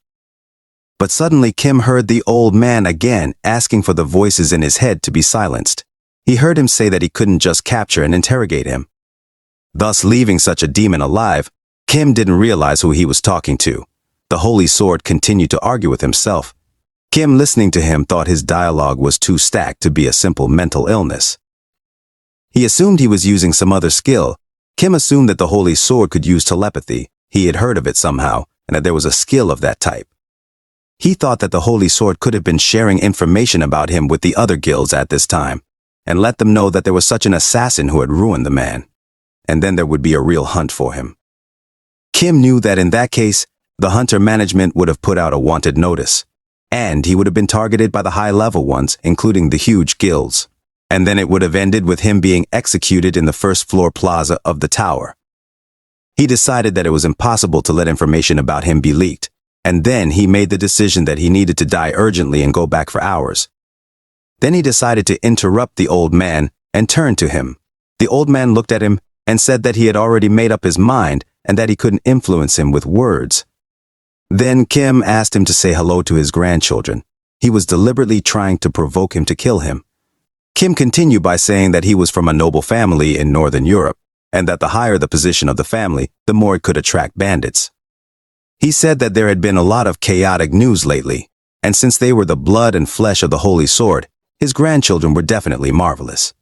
But suddenly Kim heard the old man again asking for the voices in his head to be silenced. He heard him say that he couldn't just capture and interrogate him, thus leaving such a demon alive. Kim didn't realize who he was talking to. The holy sword continued to argue with himself. Kim, listening to him, thought his dialogue was too stacked to be a simple mental illness. He assumed he was using some other skill. Kim assumed that the holy sword could use telepathy. He had heard of it somehow, and that there was a skill of that type. He thought that the holy sword could have been sharing information about him with the other guilds at this time, and let them know that there was such an assassin who had ruined the man, and then there would be a real hunt for him. Kim knew that in that case, the hunter management would have put out a wanted notice, and he would have been targeted by the high-level ones, including the huge guilds. and then it would have ended with him being executed in the first floor plaza of the tower. He decided that it was impossible to let information about him be leaked, and then he made the decision that he needed to die urgently and go back for hours. Then he decided to interrupt the old man and turn to him. The old man looked at him and said that he had already made up his mind and that he couldn't influence him with words. Then Kim asked him to say hello to his grandchildren. He was deliberately trying to provoke him to kill him. Kim continued by saying that he was from a noble family in Northern Europe, and that the higher the position of the family, the more it could attract bandits. He said that there had been a lot of chaotic news lately, and since they were the blood and flesh of the Holy Sword, his grandchildren were definitely marvelous.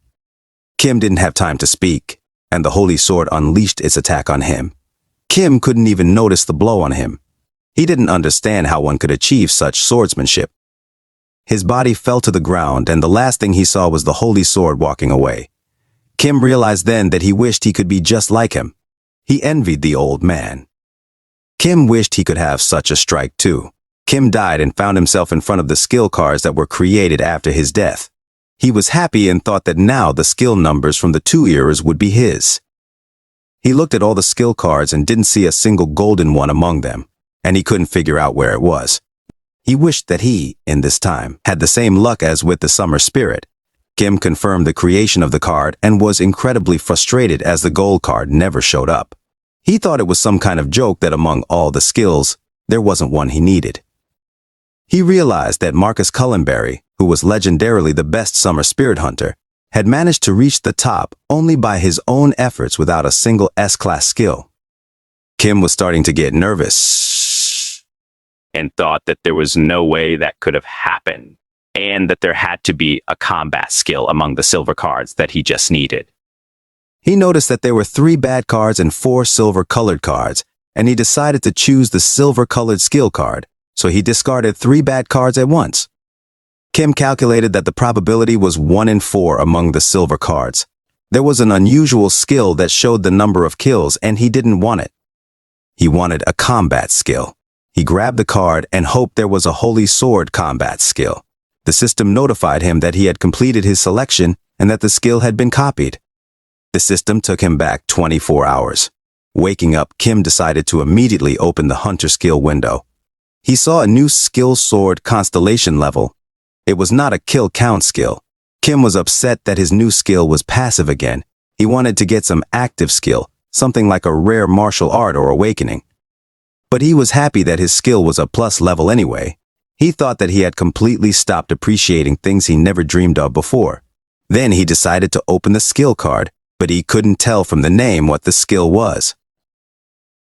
Kim didn't have time to speak, and the Holy Sword unleashed its attack on him. Kim couldn't even notice the blow on him. He didn't understand how one could achieve such swordsmanship. His body fell to the ground, and the last thing he saw was the Holy Sword walking away. Kim realized then that he wished he could be just like him. He envied the old man. Kim wished he could have such a strike too. Kim died and found himself in front of the skill cards that were created after his death. He was happy and thought that now the skill numbers from the 2 eras would be his. He looked at all the skill cards and didn't see a single golden one among them, and he couldn't figure out where it was. He wished that he, in this time, had the same luck as with the summer spirit. Kim confirmed the creation of the card and was incredibly frustrated as the gold card never showed up. He thought it was some kind of joke that among all the skills, there wasn't one he needed. He realized that Marcus Cullenberry, who was legendarily the best summer spirit hunter, had managed to reach the top only by his own efforts without a single S-class skill. Kim was starting to get nervous and thought that there was no way that could have happened, and that there had to be a combat skill among the silver cards that he just needed. He noticed that there were 3 bad cards and 4 silver-colored cards, and he decided to choose the silver-colored skill card, so he discarded 3 bad cards at once. Kim calculated that the probability was 1 in 4 among the silver cards. There was an unusual skill that showed the number of kills, and he didn't want it. He wanted a combat skill. He grabbed the card and hoped there was a Holy Sword combat skill. The system notified him that he had completed his selection and that the skill had been copied. The system took him back 24 hours. Waking up, Kim decided to immediately open the hunter skill window. He saw a new skill sword constellation level. It was not a kill count skill. Kim was upset that his new skill was passive again. He wanted to get some active skill, something like a rare martial art or awakening. But he was happy that his skill was a plus level anyway. He thought that he had completely stopped appreciating things he never dreamed of before. Then he decided to open the skill card, but he couldn't tell from the name what the skill was.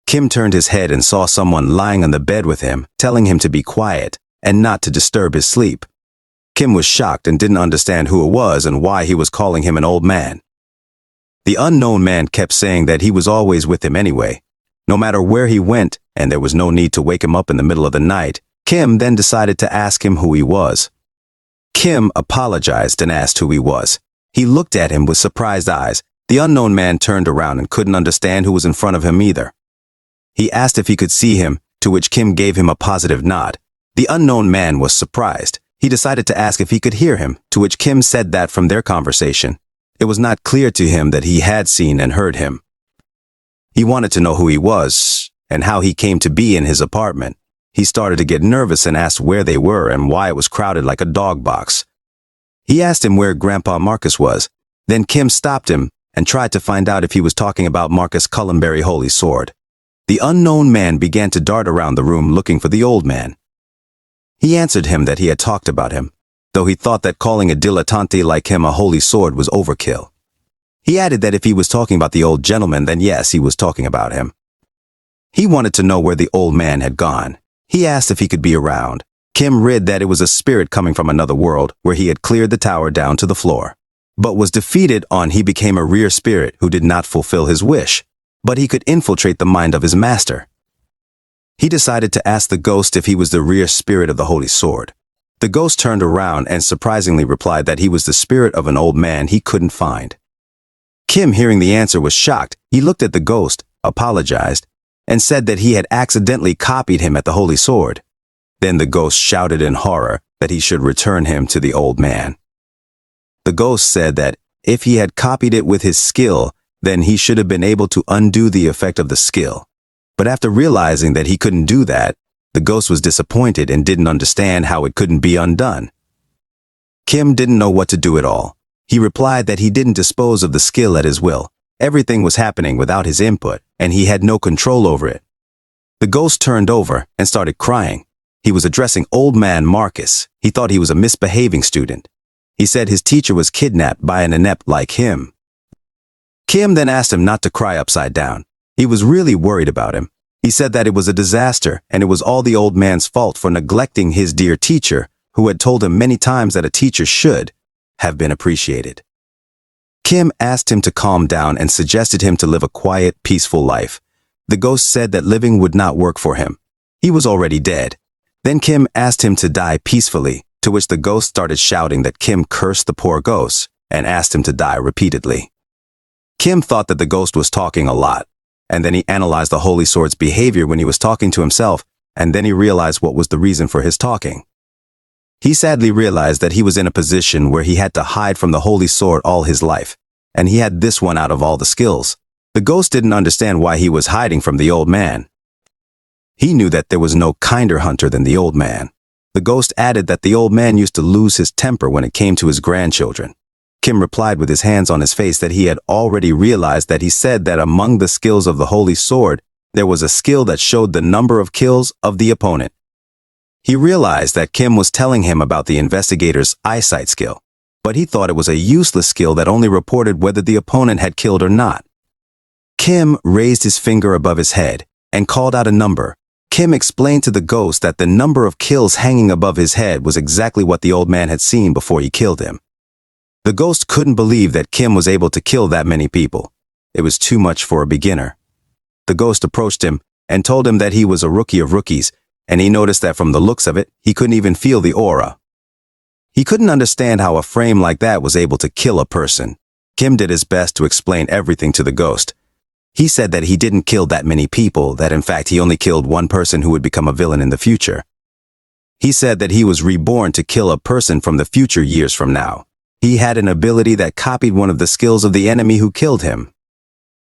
Kim turned his head and saw someone lying on the bed with him, telling him to be quiet and not to disturb his sleep. Kim was shocked and didn't understand who it was and why he was calling him an old man. The unknown man kept saying that he was always with him anyway, no matter where he went, and there was no need to wake him up in the middle of the night. Kim then decided to ask him who he was. Kim apologized and asked who he was. He looked at him with surprised eyes. The unknown man turned around and couldn't understand who was in front of him either. He asked if he could see him, to which Kim gave him a positive nod. The unknown man was surprised. He decided to ask if he could hear him, to which Kim said that from their conversation, it was not clear to him that he had seen and heard him. He wanted to know who he was and how he came to be in his apartment. He started to get nervous and asked where they were and why it was crowded like a dog box. He asked him where Grandpa Marcus was. Then Kim stopped him and tried to find out if he was talking about Marcus Cullenberry Holy Sword. The unknown man began to dart around the room looking for the old man. He answered him that he had talked about him, though he thought that calling a dilettante like him a holy sword was overkill. He added that if he was talking about the old gentleman, then yes, he was talking about him. He wanted to know where the old man had gone. He asked if he could be around. Kim read that it was a spirit coming from another world where he had cleared the tower down to the floor, but was defeated on he became a rear spirit who did not fulfill his wish, but he could infiltrate the mind of his master. He decided to ask the ghost if he was the rear spirit of the Holy Sword. The ghost turned around and surprisingly replied that he was the spirit of an old man he couldn't find. Kim, hearing the answer, was shocked. He looked at the ghost, apologized, and said that he had accidentally copied him at the Holy Sword. Then the ghost shouted in horror that he should return him to the old man. The ghost said that if he had copied it with his skill, then he should have been able to undo the effect of the skill. But after realizing that he couldn't do that, the ghost was disappointed and didn't understand how it couldn't be undone. Kim didn't know what to do at all. He replied that he didn't dispose of the skill at his will. Everything was happening without his input, and he had no control over it. The ghost turned over and started crying. He was addressing old man Marcus. He thought he was a misbehaving student. He said his teacher was kidnapped by an inept like him. Kim then asked him not to cry upside down. He was really worried about him. He said that it was a disaster and it was all the old man's fault for neglecting his dear teacher, who had told him many times that a teacher should have been appreciated. Kim asked him to calm down and suggested him to live a quiet, peaceful life. The ghost said that living would not work for him. He was already dead. Then Kim asked him to die peacefully, to which the ghost started shouting that Kim cursed the poor ghost and asked him to die repeatedly. Kim thought that the ghost was talking a lot, and then he analyzed the Holy Sword's behavior when he was talking to himself, and then he realized what was the reason for his talking. He sadly realized that he was in a position where he had to hide from the Holy Sword all his life, and he had this one out of all the skills. The ghost didn't understand why he was hiding from the old man. He knew that there was no kinder hunter than the old man. The ghost added that the old man used to lose his temper when it came to his grandchildren. Kim replied with his hands on his face that he had already realized that he said that among the skills of the Holy Sword, there was a skill that showed the number of kills of the opponent. He realized that Kim was telling him about the investigator's eyesight skill, but he thought it was a useless skill that only reported whether the opponent had killed or not. Kim raised his finger above his head and called out a number. Kim explained to the ghost that the number of kills hanging above his head was exactly what the old man had seen before he killed him. The ghost couldn't believe that Kim was able to kill that many people. It was too much for a beginner. The ghost approached him and told him that he was a rookie of rookies, and he noticed that from the looks of it, he couldn't even feel the aura. He couldn't understand how a frame like that was able to kill a person. Kim did his best to explain everything to the ghost. He said that he didn't kill that many people, that in fact he only killed one person who would become a villain in the future. He said that he was reborn to kill a person from the future years from now. He had an ability that copied one of the skills of the enemy who killed him.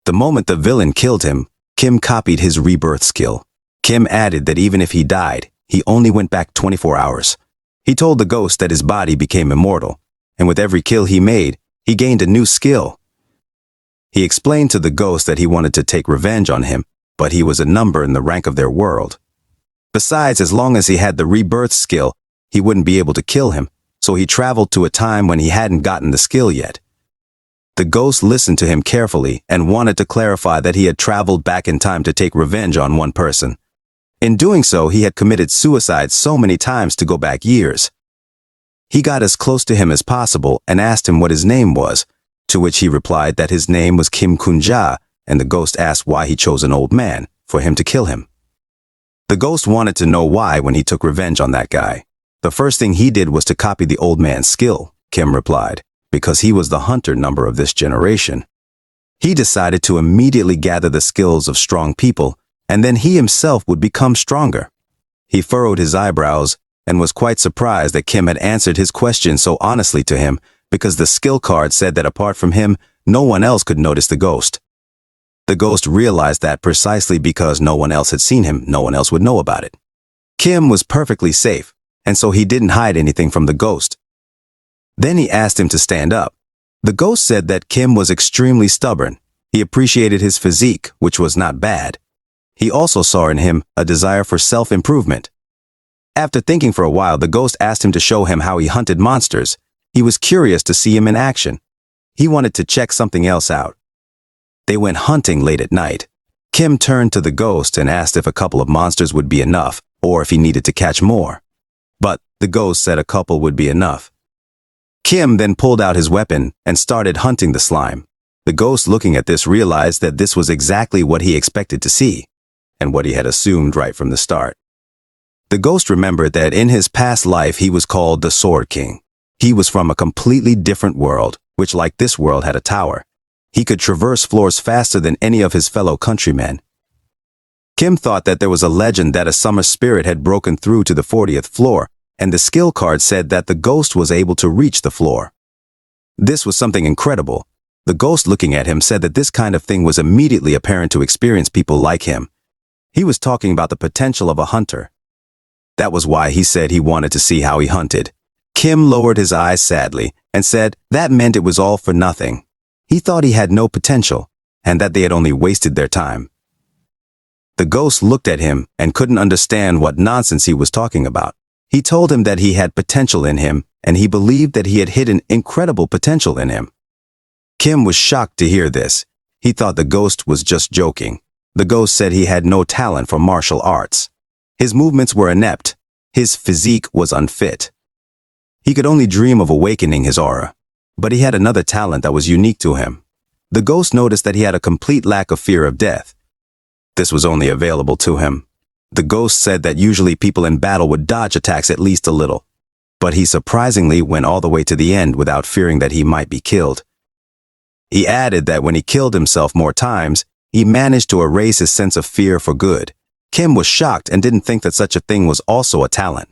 The moment the villain killed him, Kim copied his rebirth skill. Kim added that even if he died, he only went back 24 hours. He told the ghost that his body became immortal, and with every kill he made, he gained a new skill. He explained to the ghost that he wanted to take revenge on him, but he was a number in the rank of their world. Besides, as long as he had the rebirth skill, he wouldn't be able to kill him, so he traveled to a time when he hadn't gotten the skill yet. The ghost listened to him carefully and wanted to clarify that he had traveled back in time to take revenge on one person. In doing so, he had committed suicide so many times to go back years. He got as close to him as possible and asked him what his name was, to which he replied that his name was Kim Kunja, and the ghost asked why he chose an old man for him to kill him. The ghost wanted to know why when he took revenge on that guy. The first thing he did was to copy the old man's skill, Kim replied, because he was the hunter number of this generation. He decided to immediately gather the skills of strong people, and then he himself would become stronger. He furrowed his eyebrows and was quite surprised that Kim had answered his question so honestly to him, because the skill card said that apart from him, no one else could notice the ghost. The ghost realized that precisely because no one else had seen him, no one else would know about it. Kim was perfectly safe, and so he didn't hide anything from the ghost. Then he asked him to stand up. The ghost said that Kim was extremely stubborn. He appreciated his physique, which was not bad. He also saw in him a desire for self-improvement. After thinking for a while, the ghost asked him to show him how he hunted monsters. He was curious to see him in action. He wanted to check something else out. They went hunting late at night. Kim turned to the ghost and asked if a couple of monsters would be enough, or if he needed to catch more. But the ghost said a couple would be enough. Kim then pulled out his weapon and started hunting the slime. The ghost, looking at this, realized that this was exactly what he expected to see, and what he had assumed right from the start. The ghost remembered that in his past life he was called the Sword King. He was from a completely different world, which like this world had a tower. He could traverse floors faster than any of his fellow countrymen. Kim thought that there was a legend that a summer spirit had broken through to the 40th floor, and the skill card said that the ghost was able to reach the floor. This was something incredible. The ghost looking at him said that this kind of thing was immediately apparent to experienced people like him. He was talking about the potential of a hunter. That was why he said he wanted to see how he hunted. Kim lowered his eyes sadly and said that meant it was all for nothing. He thought he had no potential and that they had only wasted their time. The ghost looked at him and couldn't understand what nonsense he was talking about. He told him that he had potential in him and he believed that he had hidden incredible potential in him. Kim was shocked to hear this. He thought the ghost was just joking. The ghost said he had no talent for martial arts. His movements were inept. His physique was unfit. He could only dream of awakening his aura. But he had another talent that was unique to him. The ghost noticed that he had a complete lack of fear of death. This was only available to him. The ghost said that usually people in battle would dodge attacks at least a little. But he surprisingly went all the way to the end without fearing that he might be killed. He added that when he killed himself more times, he managed to erase his sense of fear for good. Kim was shocked and didn't think that such a thing was also a talent.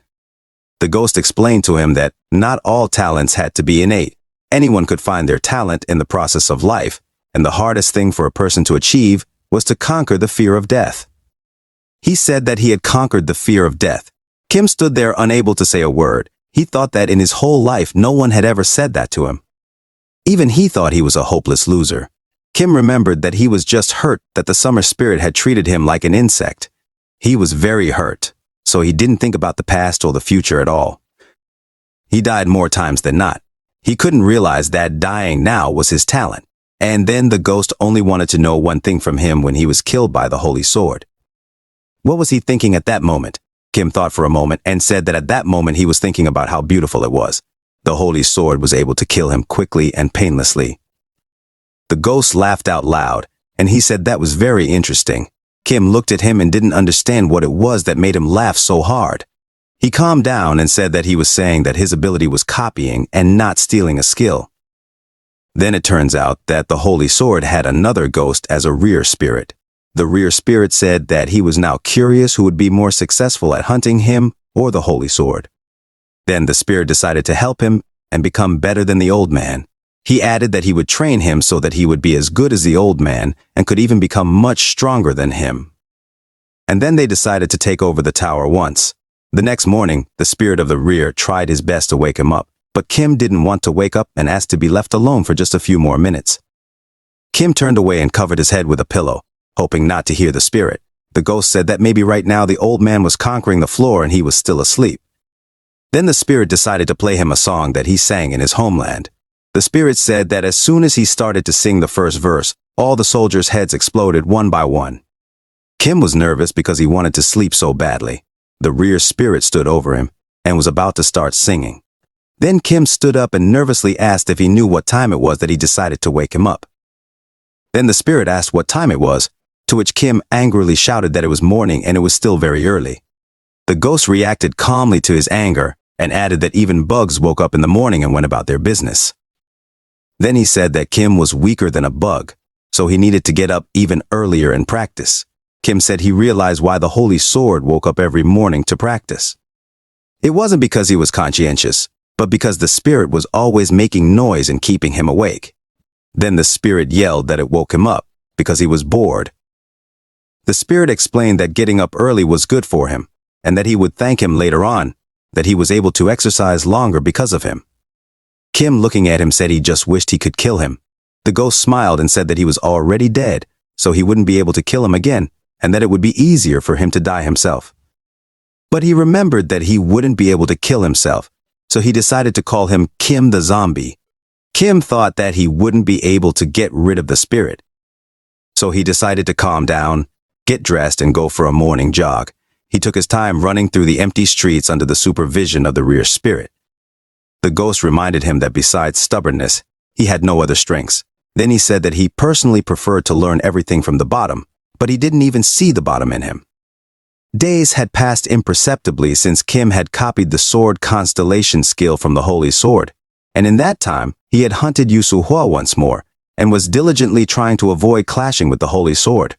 The ghost explained to him that not all talents had to be innate. Anyone could find their talent in the process of life, and the hardest thing for a person to achieve was to conquer the fear of death. He said that he had conquered the fear of death. Kim stood there unable to say a word. He thought that in his whole life no one had ever said that to him. Even he thought he was a hopeless loser. Kim remembered that he was just hurt that the summer spirit had treated him like an insect. He was very hurt, so he didn't think about the past or the future at all. He died more times than not. He couldn't realize that dying now was his talent. And then the ghost only wanted to know one thing from him when he was killed by the holy sword. What was he thinking at that moment? Kim thought for a moment and said that at that moment he was thinking about how beautiful it was. The holy sword was able to kill him quickly and painlessly. The ghost laughed out loud, and he said that was very interesting. Kim looked at him and didn't understand what it was that made him laugh so hard. He calmed down and said that he was saying that his ability was copying and not stealing a skill. Then it turns out that the holy sword had another ghost as a rear spirit. The rear spirit said that he was now curious who would be more successful at hunting him or the holy sword. Then the spirit decided to help him and become better than the old man. He added that he would train him so that he would be as good as the old man and could even become much stronger than him. And then they decided to take over the tower once. The next morning, the spirit of the rear tried his best to wake him up, but Kim didn't want to wake up and asked to be left alone for just a few more minutes. Kim turned away and covered his head with a pillow, hoping not to hear the spirit. The ghost said that maybe right now the old man was conquering the floor and he was still asleep. Then the spirit decided to play him a song that he sang in his homeland. The spirit said that as soon as he started to sing the first verse, all the soldiers' heads exploded one by one. Kim was nervous because he wanted to sleep so badly. The rear spirit stood over him and was about to start singing. Then Kim stood up and nervously asked if he knew what time it was that he decided to wake him up. Then the spirit asked what time it was, to which Kim angrily shouted that it was morning and it was still very early. The ghost reacted calmly to his anger and added that even bugs woke up in the morning and went about their business. Then he said that Kim was weaker than a bug, so he needed to get up even earlier and practice. Kim said he realized why the holy sword woke up every morning to practice. It wasn't because he was conscientious, but because the spirit was always making noise and keeping him awake. Then the spirit yelled that it woke him up because he was bored. The spirit explained that getting up early was good for him, and that he would thank him later on, that he was able to exercise longer because of him. Kim, looking at him, said he just wished he could kill him. The ghost smiled and said that he was already dead, so he wouldn't be able to kill him again, and that it would be easier for him to die himself. But he remembered that he wouldn't be able to kill himself, so he decided to call him Kim the Zombie. Kim thought that he wouldn't be able to get rid of the spirit. So he decided to calm down, get dressed, and go for a morning jog. He took his time running through the empty streets under the supervision of the rear spirit. The ghost reminded him that besides stubbornness, he had no other strengths. Then he said that he personally preferred to learn everything from the bottom, but he didn't even see the bottom in him. Days had passed imperceptibly since Kim had copied the sword constellation skill from the holy sword, and in that time, he had hunted Yusuhua once more, and was diligently trying to avoid clashing with the holy sword.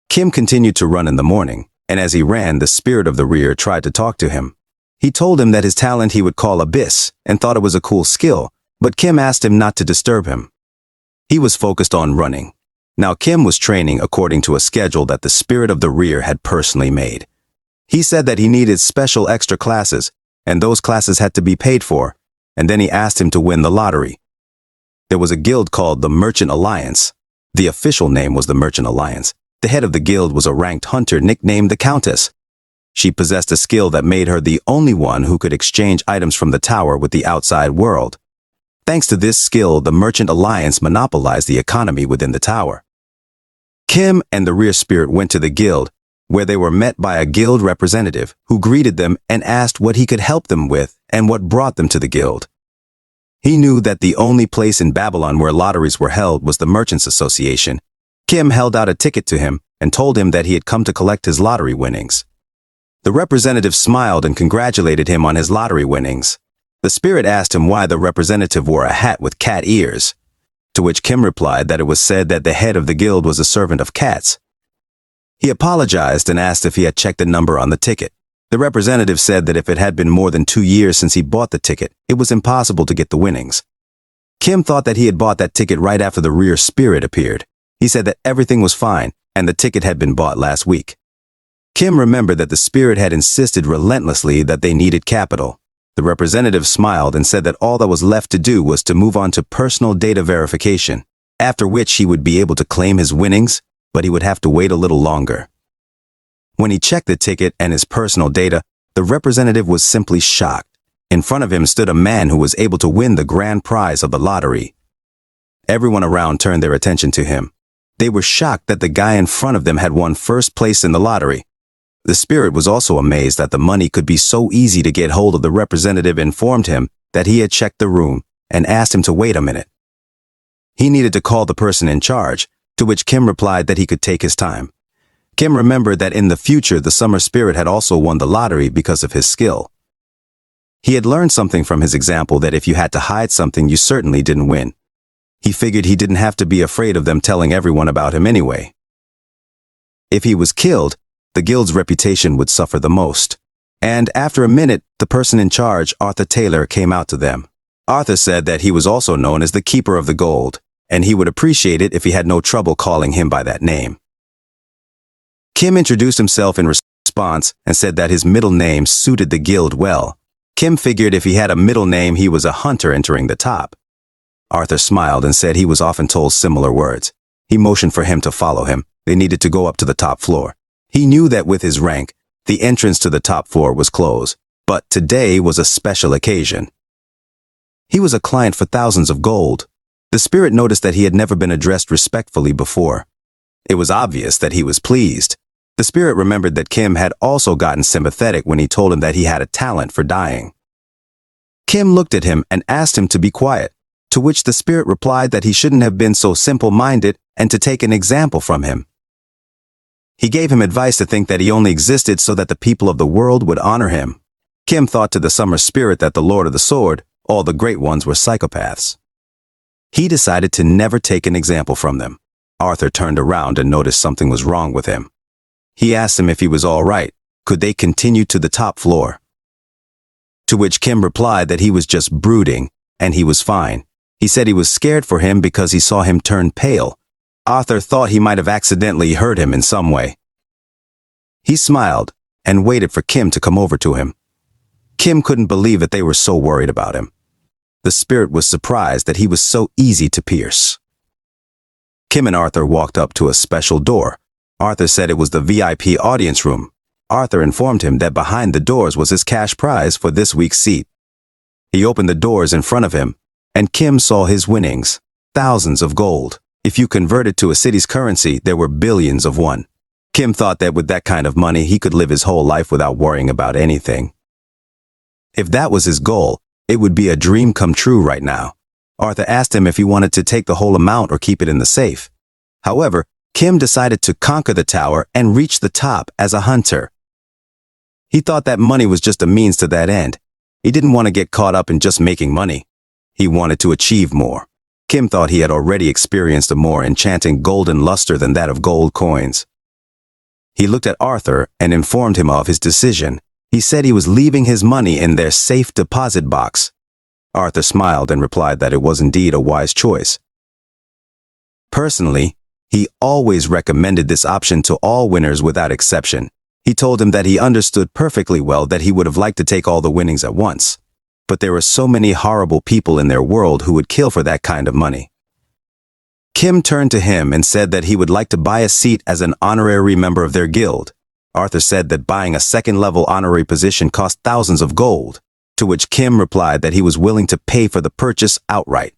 Kim continued to run in the morning, and as he ran, the spirit of the rear tried to talk to him. He told him that his talent he would call abyss, and thought it was a cool skill, but Kim asked him not to disturb him. He was focused on running. Now Kim was training according to a schedule that the spirit of the rear had personally made. He said that he needed special extra classes, and those classes had to be paid for, and then he asked him to win the lottery. There was a guild called the Merchant Alliance. The official name was the Merchant Alliance. The head of the guild was a ranked hunter nicknamed the Countess. She possessed a skill that made her the only one who could exchange items from the tower with the outside world. Thanks to this skill, the Merchant Alliance monopolized the economy within the tower. Kim and the rear spirit went to the guild, where they were met by a guild representative who greeted them and asked what he could help them with and what brought them to the guild. He knew that the only place in Babylon where lotteries were held was the Merchants Association. Kim held out a ticket to him and told him that he had come to collect his lottery winnings. The representative smiled and congratulated him on his lottery winnings. The spirit asked him why the representative wore a hat with cat ears, to which Kim replied that it was said that the head of the guild was a servant of cats. He apologized and asked if he had checked the number on the ticket. The representative said that if it had been more than 2 years since he bought the ticket, it was impossible to get the winnings. Kim thought that he had bought that ticket right after the rear spirit appeared. He said that everything was fine and the ticket had been bought last week. Kim remembered that the spirit had insisted relentlessly that they needed capital. The representative smiled and said that all that was left to do was to move on to personal data verification, after which he would be able to claim his winnings, but he would have to wait a little longer. When he checked the ticket and his personal data, the representative was simply shocked. In front of him stood a man who was able to win the grand prize of the lottery. Everyone around turned their attention to him. They were shocked that the guy in front of them had won first place in the lottery. The spirit was also amazed that the money could be so easy to get hold of. The representative informed him that he had checked the room and asked him to wait a minute. He needed to call the person in charge, to which Kim replied that he could take his time. Kim remembered that in the future the summer spirit had also won the lottery because of his skill. He had learned something from his example that if you had to hide something, you certainly didn't win. He figured he didn't have to be afraid of them telling everyone about him anyway. If he was killed, the guild's reputation would suffer the most. And after a minute, the person in charge, Arthur Taylor, came out to them. Arthur said that he was also known as the Keeper of the Gold, and he would appreciate it if he had no trouble calling him by that name. Kim introduced himself in response and said that his middle name suited the guild well. Kim figured if he had a middle name, he was a hunter entering the top. Arthur smiled and said he was often told similar words. He motioned for him to follow him. They needed to go up to the top floor. He knew that with his rank, the entrance to the top floor was closed, but today was a special occasion. He was a client for thousands of gold. The spirit noticed that he had never been addressed respectfully before. It was obvious that he was pleased. The spirit remembered that Kim had also gotten sympathetic when he told him that he had a talent for dying. Kim looked at him and asked him to be quiet, to which the spirit replied that he shouldn't have been so simple-minded and to take an example from him. He gave him advice to think that he only existed so that the people of the world would honor him. Kim thought to the summer spirit that the Lord of the Sword, all the great ones, were psychopaths. He decided to never take an example from them. Arthur turned around and noticed something was wrong with him. He asked him if he was all right. Could they continue to the top floor? To which Kim replied that he was just brooding, and he was fine. He said he was scared for him because he saw him turn pale. Arthur thought he might have accidentally hurt him in some way. He smiled and waited for Kim to come over to him. Kim couldn't believe that they were so worried about him. The spirit was surprised that he was so easy to pierce. Kim and Arthur walked up to a special door. Arthur said it was the VIP audience room. Arthur informed him that behind the doors was his cash prize for this week's seat. He opened the doors in front of him, and Kim saw his winnings, thousands of gold. If you converted to a city's currency, there were billions of one. Kim thought that with that kind of money, he could live his whole life without worrying about anything. If that was his goal, it would be a dream come true right now. Arthur asked him if he wanted to take the whole amount or keep it in the safe. However, Kim decided to conquer the tower and reach the top as a hunter. He thought that money was just a means to that end. He didn't want to get caught up in just making money. He wanted to achieve more. Kim thought he had already experienced a more enchanting golden luster than that of gold coins. He looked at Arthur and informed him of his decision. He said he was leaving his money in their safe deposit box. Arthur smiled and replied that it was indeed a wise choice. Personally, he always recommended this option to all winners without exception. He told him that he understood perfectly well that he would have liked to take all the winnings at once. But there were so many horrible people in their world who would kill for that kind of money. Kim turned to him and said that he would like to buy a seat as an honorary member of their guild. Arthur said that buying a second-level honorary position cost thousands of gold, to which Kim replied that he was willing to pay for the purchase outright.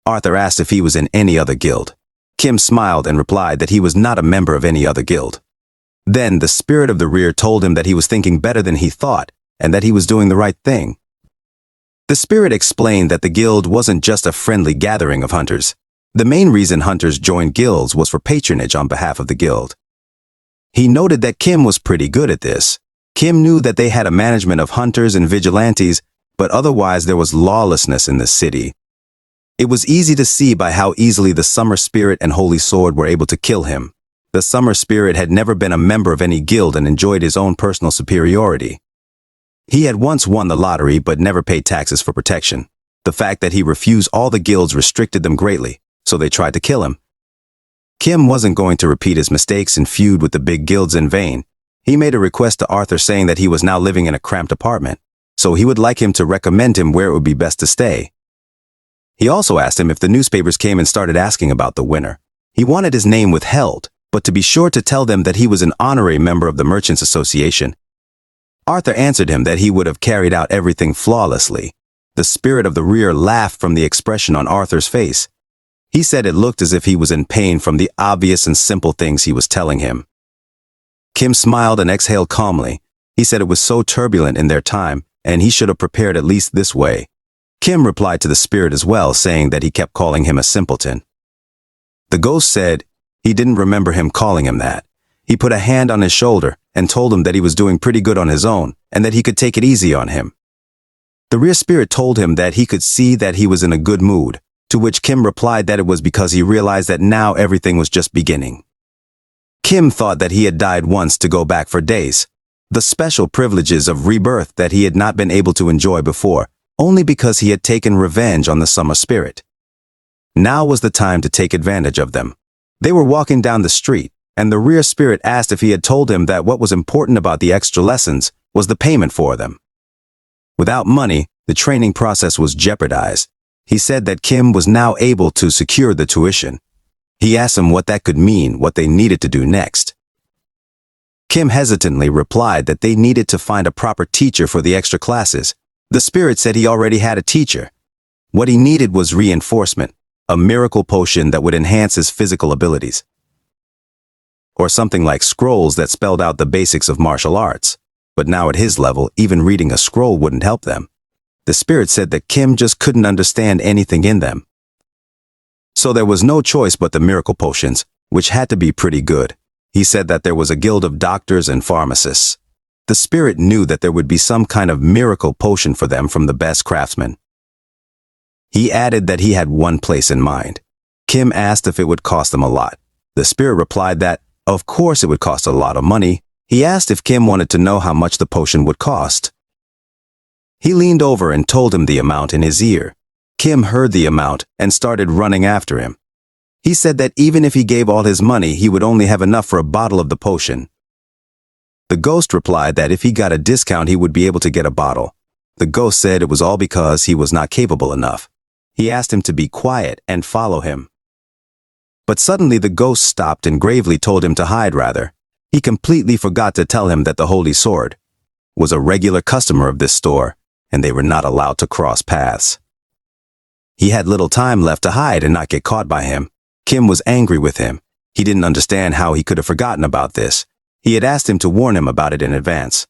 Arthur asked if he was in any other guild. Kim smiled and replied that he was not a member of any other guild. Then the spirit of the rear told him that he was thinking better than he thought and that he was doing the right thing. The spirit explained that the guild wasn't just a friendly gathering of hunters. The main reason hunters joined guilds was for patronage on behalf of the guild. He noted that Kim was pretty good at this. Kim knew that they had a management of hunters and vigilantes, but otherwise there was lawlessness in the city. It was easy to see by how easily the Summer Spirit and Holy Sword were able to kill him. The Summer Spirit had never been a member of any guild and enjoyed his own personal superiority. He had once won the lottery but never paid taxes for protection. The fact that he refused all the guilds restricted them greatly, so they tried to kill him. Kim wasn't going to repeat his mistakes and feud with the big guilds in vain. He made a request to Arthur saying that he was now living in a cramped apartment, so he would like him to recommend him where it would be best to stay. He also asked him if the newspapers came and started asking about the winner. He wanted his name withheld, but to be sure to tell them that he was an honorary member of the Merchants Association. Arthur answered him that he would have carried out everything flawlessly. The spirit of the rear laughed from the expression on Arthur's face. He said it looked as if he was in pain from the obvious and simple things he was telling him. Kim smiled and exhaled calmly. He said it was so turbulent in their time, and he should have prepared at least this way. Kim replied to the spirit as well, saying that he kept calling him a simpleton. The ghost said he didn't remember him calling him that. He put a hand on his shoulder and told him that he was doing pretty good on his own and that he could take it easy on him. The rear spirit told him that he could see that he was in a good mood, to which Kim replied that it was because he realized that now everything was just beginning. Kim thought that he had died once to go back for days, the special privileges of rebirth that he had not been able to enjoy before, only because he had taken revenge on the Summer Spirit. Now was the time to take advantage of them. They were walking down the street, and the rear spirit asked if he had told him that what was important about the extra lessons was the payment for them. Without money, the training process was jeopardized. He said that Kim was now able to secure the tuition. He asked him what that could mean, what they needed to do next. Kim hesitantly replied that they needed to find a proper teacher for the extra classes. The spirit said he already had a teacher. What he needed was reinforcement, a miracle potion that would enhance his physical abilities. Or something like scrolls that spelled out the basics of martial arts. But now at his level, even reading a scroll wouldn't help them. The spirit said that Kim just couldn't understand anything in them. So there was no choice but the miracle potions, which had to be pretty good. He said that there was a guild of doctors and pharmacists. The spirit knew that there would be some kind of miracle potion for them from the best craftsmen. He added that he had one place in mind. Kim asked if it would cost them a lot. The spirit replied that, of course it would cost a lot of money. He asked if Kim wanted to know how much the potion would cost. He leaned over and told him the amount in his ear. Kim heard the amount and started running after him. He said that even if he gave all his money, he would only have enough for a bottle of the potion. The ghost replied that if he got a discount, he would be able to get a bottle. The ghost said it was all because he was not capable enough. He asked him to be quiet and follow him. But suddenly the ghost stopped and gravely told him to hide rather. He completely forgot to tell him that the Holy Sword was a regular customer of this store, and they were not allowed to cross paths. He had little time left to hide and not get caught by him. Kim was angry with him. He didn't understand how he could have forgotten about this. He had asked him to warn him about it in advance.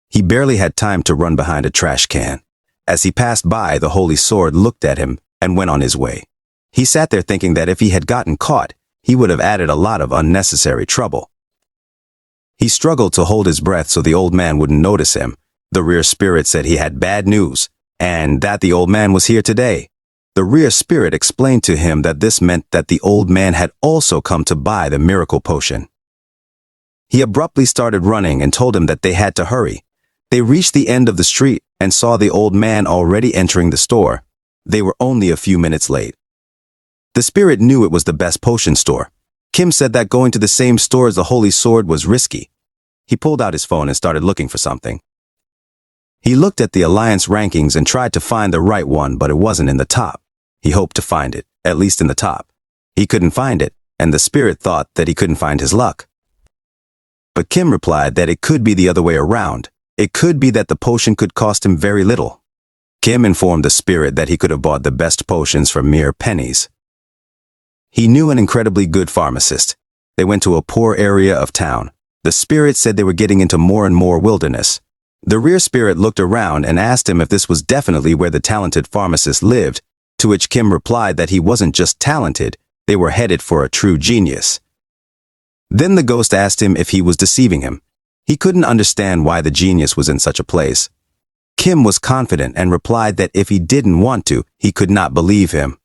He barely had time to run behind a trash can. As he passed by, the Holy Sword looked at him and went on his way. He sat there thinking that if he had gotten caught, he would have added a lot of unnecessary trouble. He struggled to hold his breath so the old man wouldn't notice him. The rear spirit said he had bad news, and that the old man was here today. The rear spirit explained to him that this meant that the old man had also come to buy the miracle potion. He abruptly started running and told him that they had to hurry. They reached the end of the street, and saw the old man already entering the store. They were only a few minutes late. The spirit knew it was the best potion store. Kim said that going to the same store as the Holy Sword was risky. He pulled out his phone and started looking for something. He looked at the alliance rankings and tried to find the right one, but it wasn't in the top. He hoped to find it, at least in the top. He couldn't find it, and the spirit thought that he couldn't find his luck. But Kim replied that it could be the other way around. It could be that the potion could cost him very little. Kim informed the spirit that he could have bought the best potions for mere pennies. He knew an incredibly good pharmacist. They went to a poor area of town. The spirit said they were getting into more and more wilderness. The rear spirit looked around and asked him if this was definitely where the talented pharmacist lived, to which Kim replied that he wasn't just talented, they were headed for a true genius. Then the ghost asked him if he was deceiving him. He couldn't understand why the genius was in such a place. Kim was confident and replied that if he didn't want to, he could not believe him.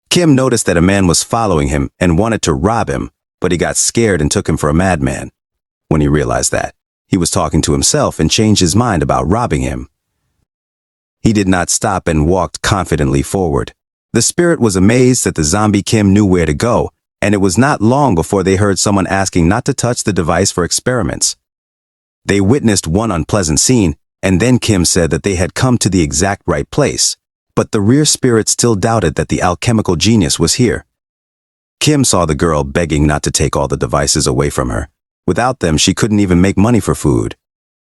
Kim noticed that a man was following him and wanted to rob him, but he got scared and took him for a madman. When he realized that, he was talking to himself and changed his mind about robbing him. He did not stop and walked confidently forward. The spirit was amazed that the zombie Kim knew where to go, and it was not long before they heard someone asking not to touch the device for experiments. They witnessed one unpleasant scene, and then Kim said that they had come to the exact right place, but the rear spirit still doubted that the alchemical genius was here. Kim saw the girl begging not to take all the devices away from her. Without them, she couldn't even make money for food.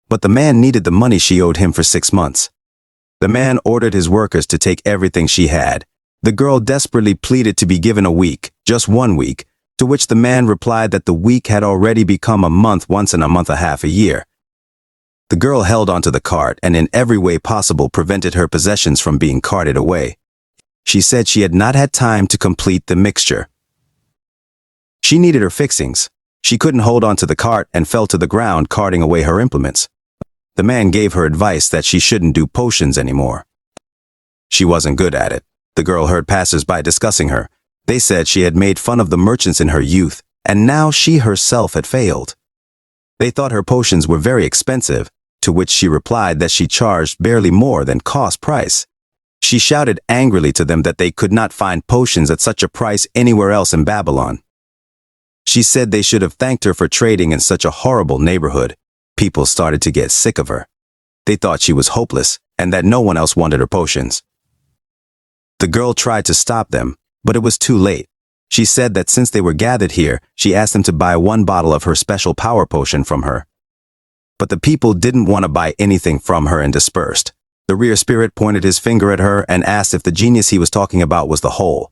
But the man needed the money she owed him for 6 months. The man ordered his workers to take everything she had. The girl desperately pleaded to be given a week, just 1 week, to which the man replied that the week had already become a month once and a month a half a year. The girl held onto the cart and in every way possible prevented her possessions from being carted away. She said she had not had time to complete the mixture. She needed her fixings. She couldn't hold onto the cart and fell to the ground carting away her implements. The man gave her advice that she shouldn't do potions anymore. She wasn't good at it. The girl heard passers-by discussing her. They said she had made fun of the merchants in her youth, and now she herself had failed. They thought her potions were very expensive, to which she replied that she charged barely more than cost price. She shouted angrily to them that they could not find potions at such a price anywhere else in Babylon. She said they should have thanked her for trading in such a horrible neighborhood. People started to get sick of her. They thought she was hopeless and that no one else wanted her potions. The girl tried to stop them, but it was too late. She said that since they were gathered here, she asked them to buy 1 bottle of her special power potion from her. But the people didn't want to buy anything from her and dispersed. The rear spirit pointed his finger at her and asked if the genius he was talking about was the whole.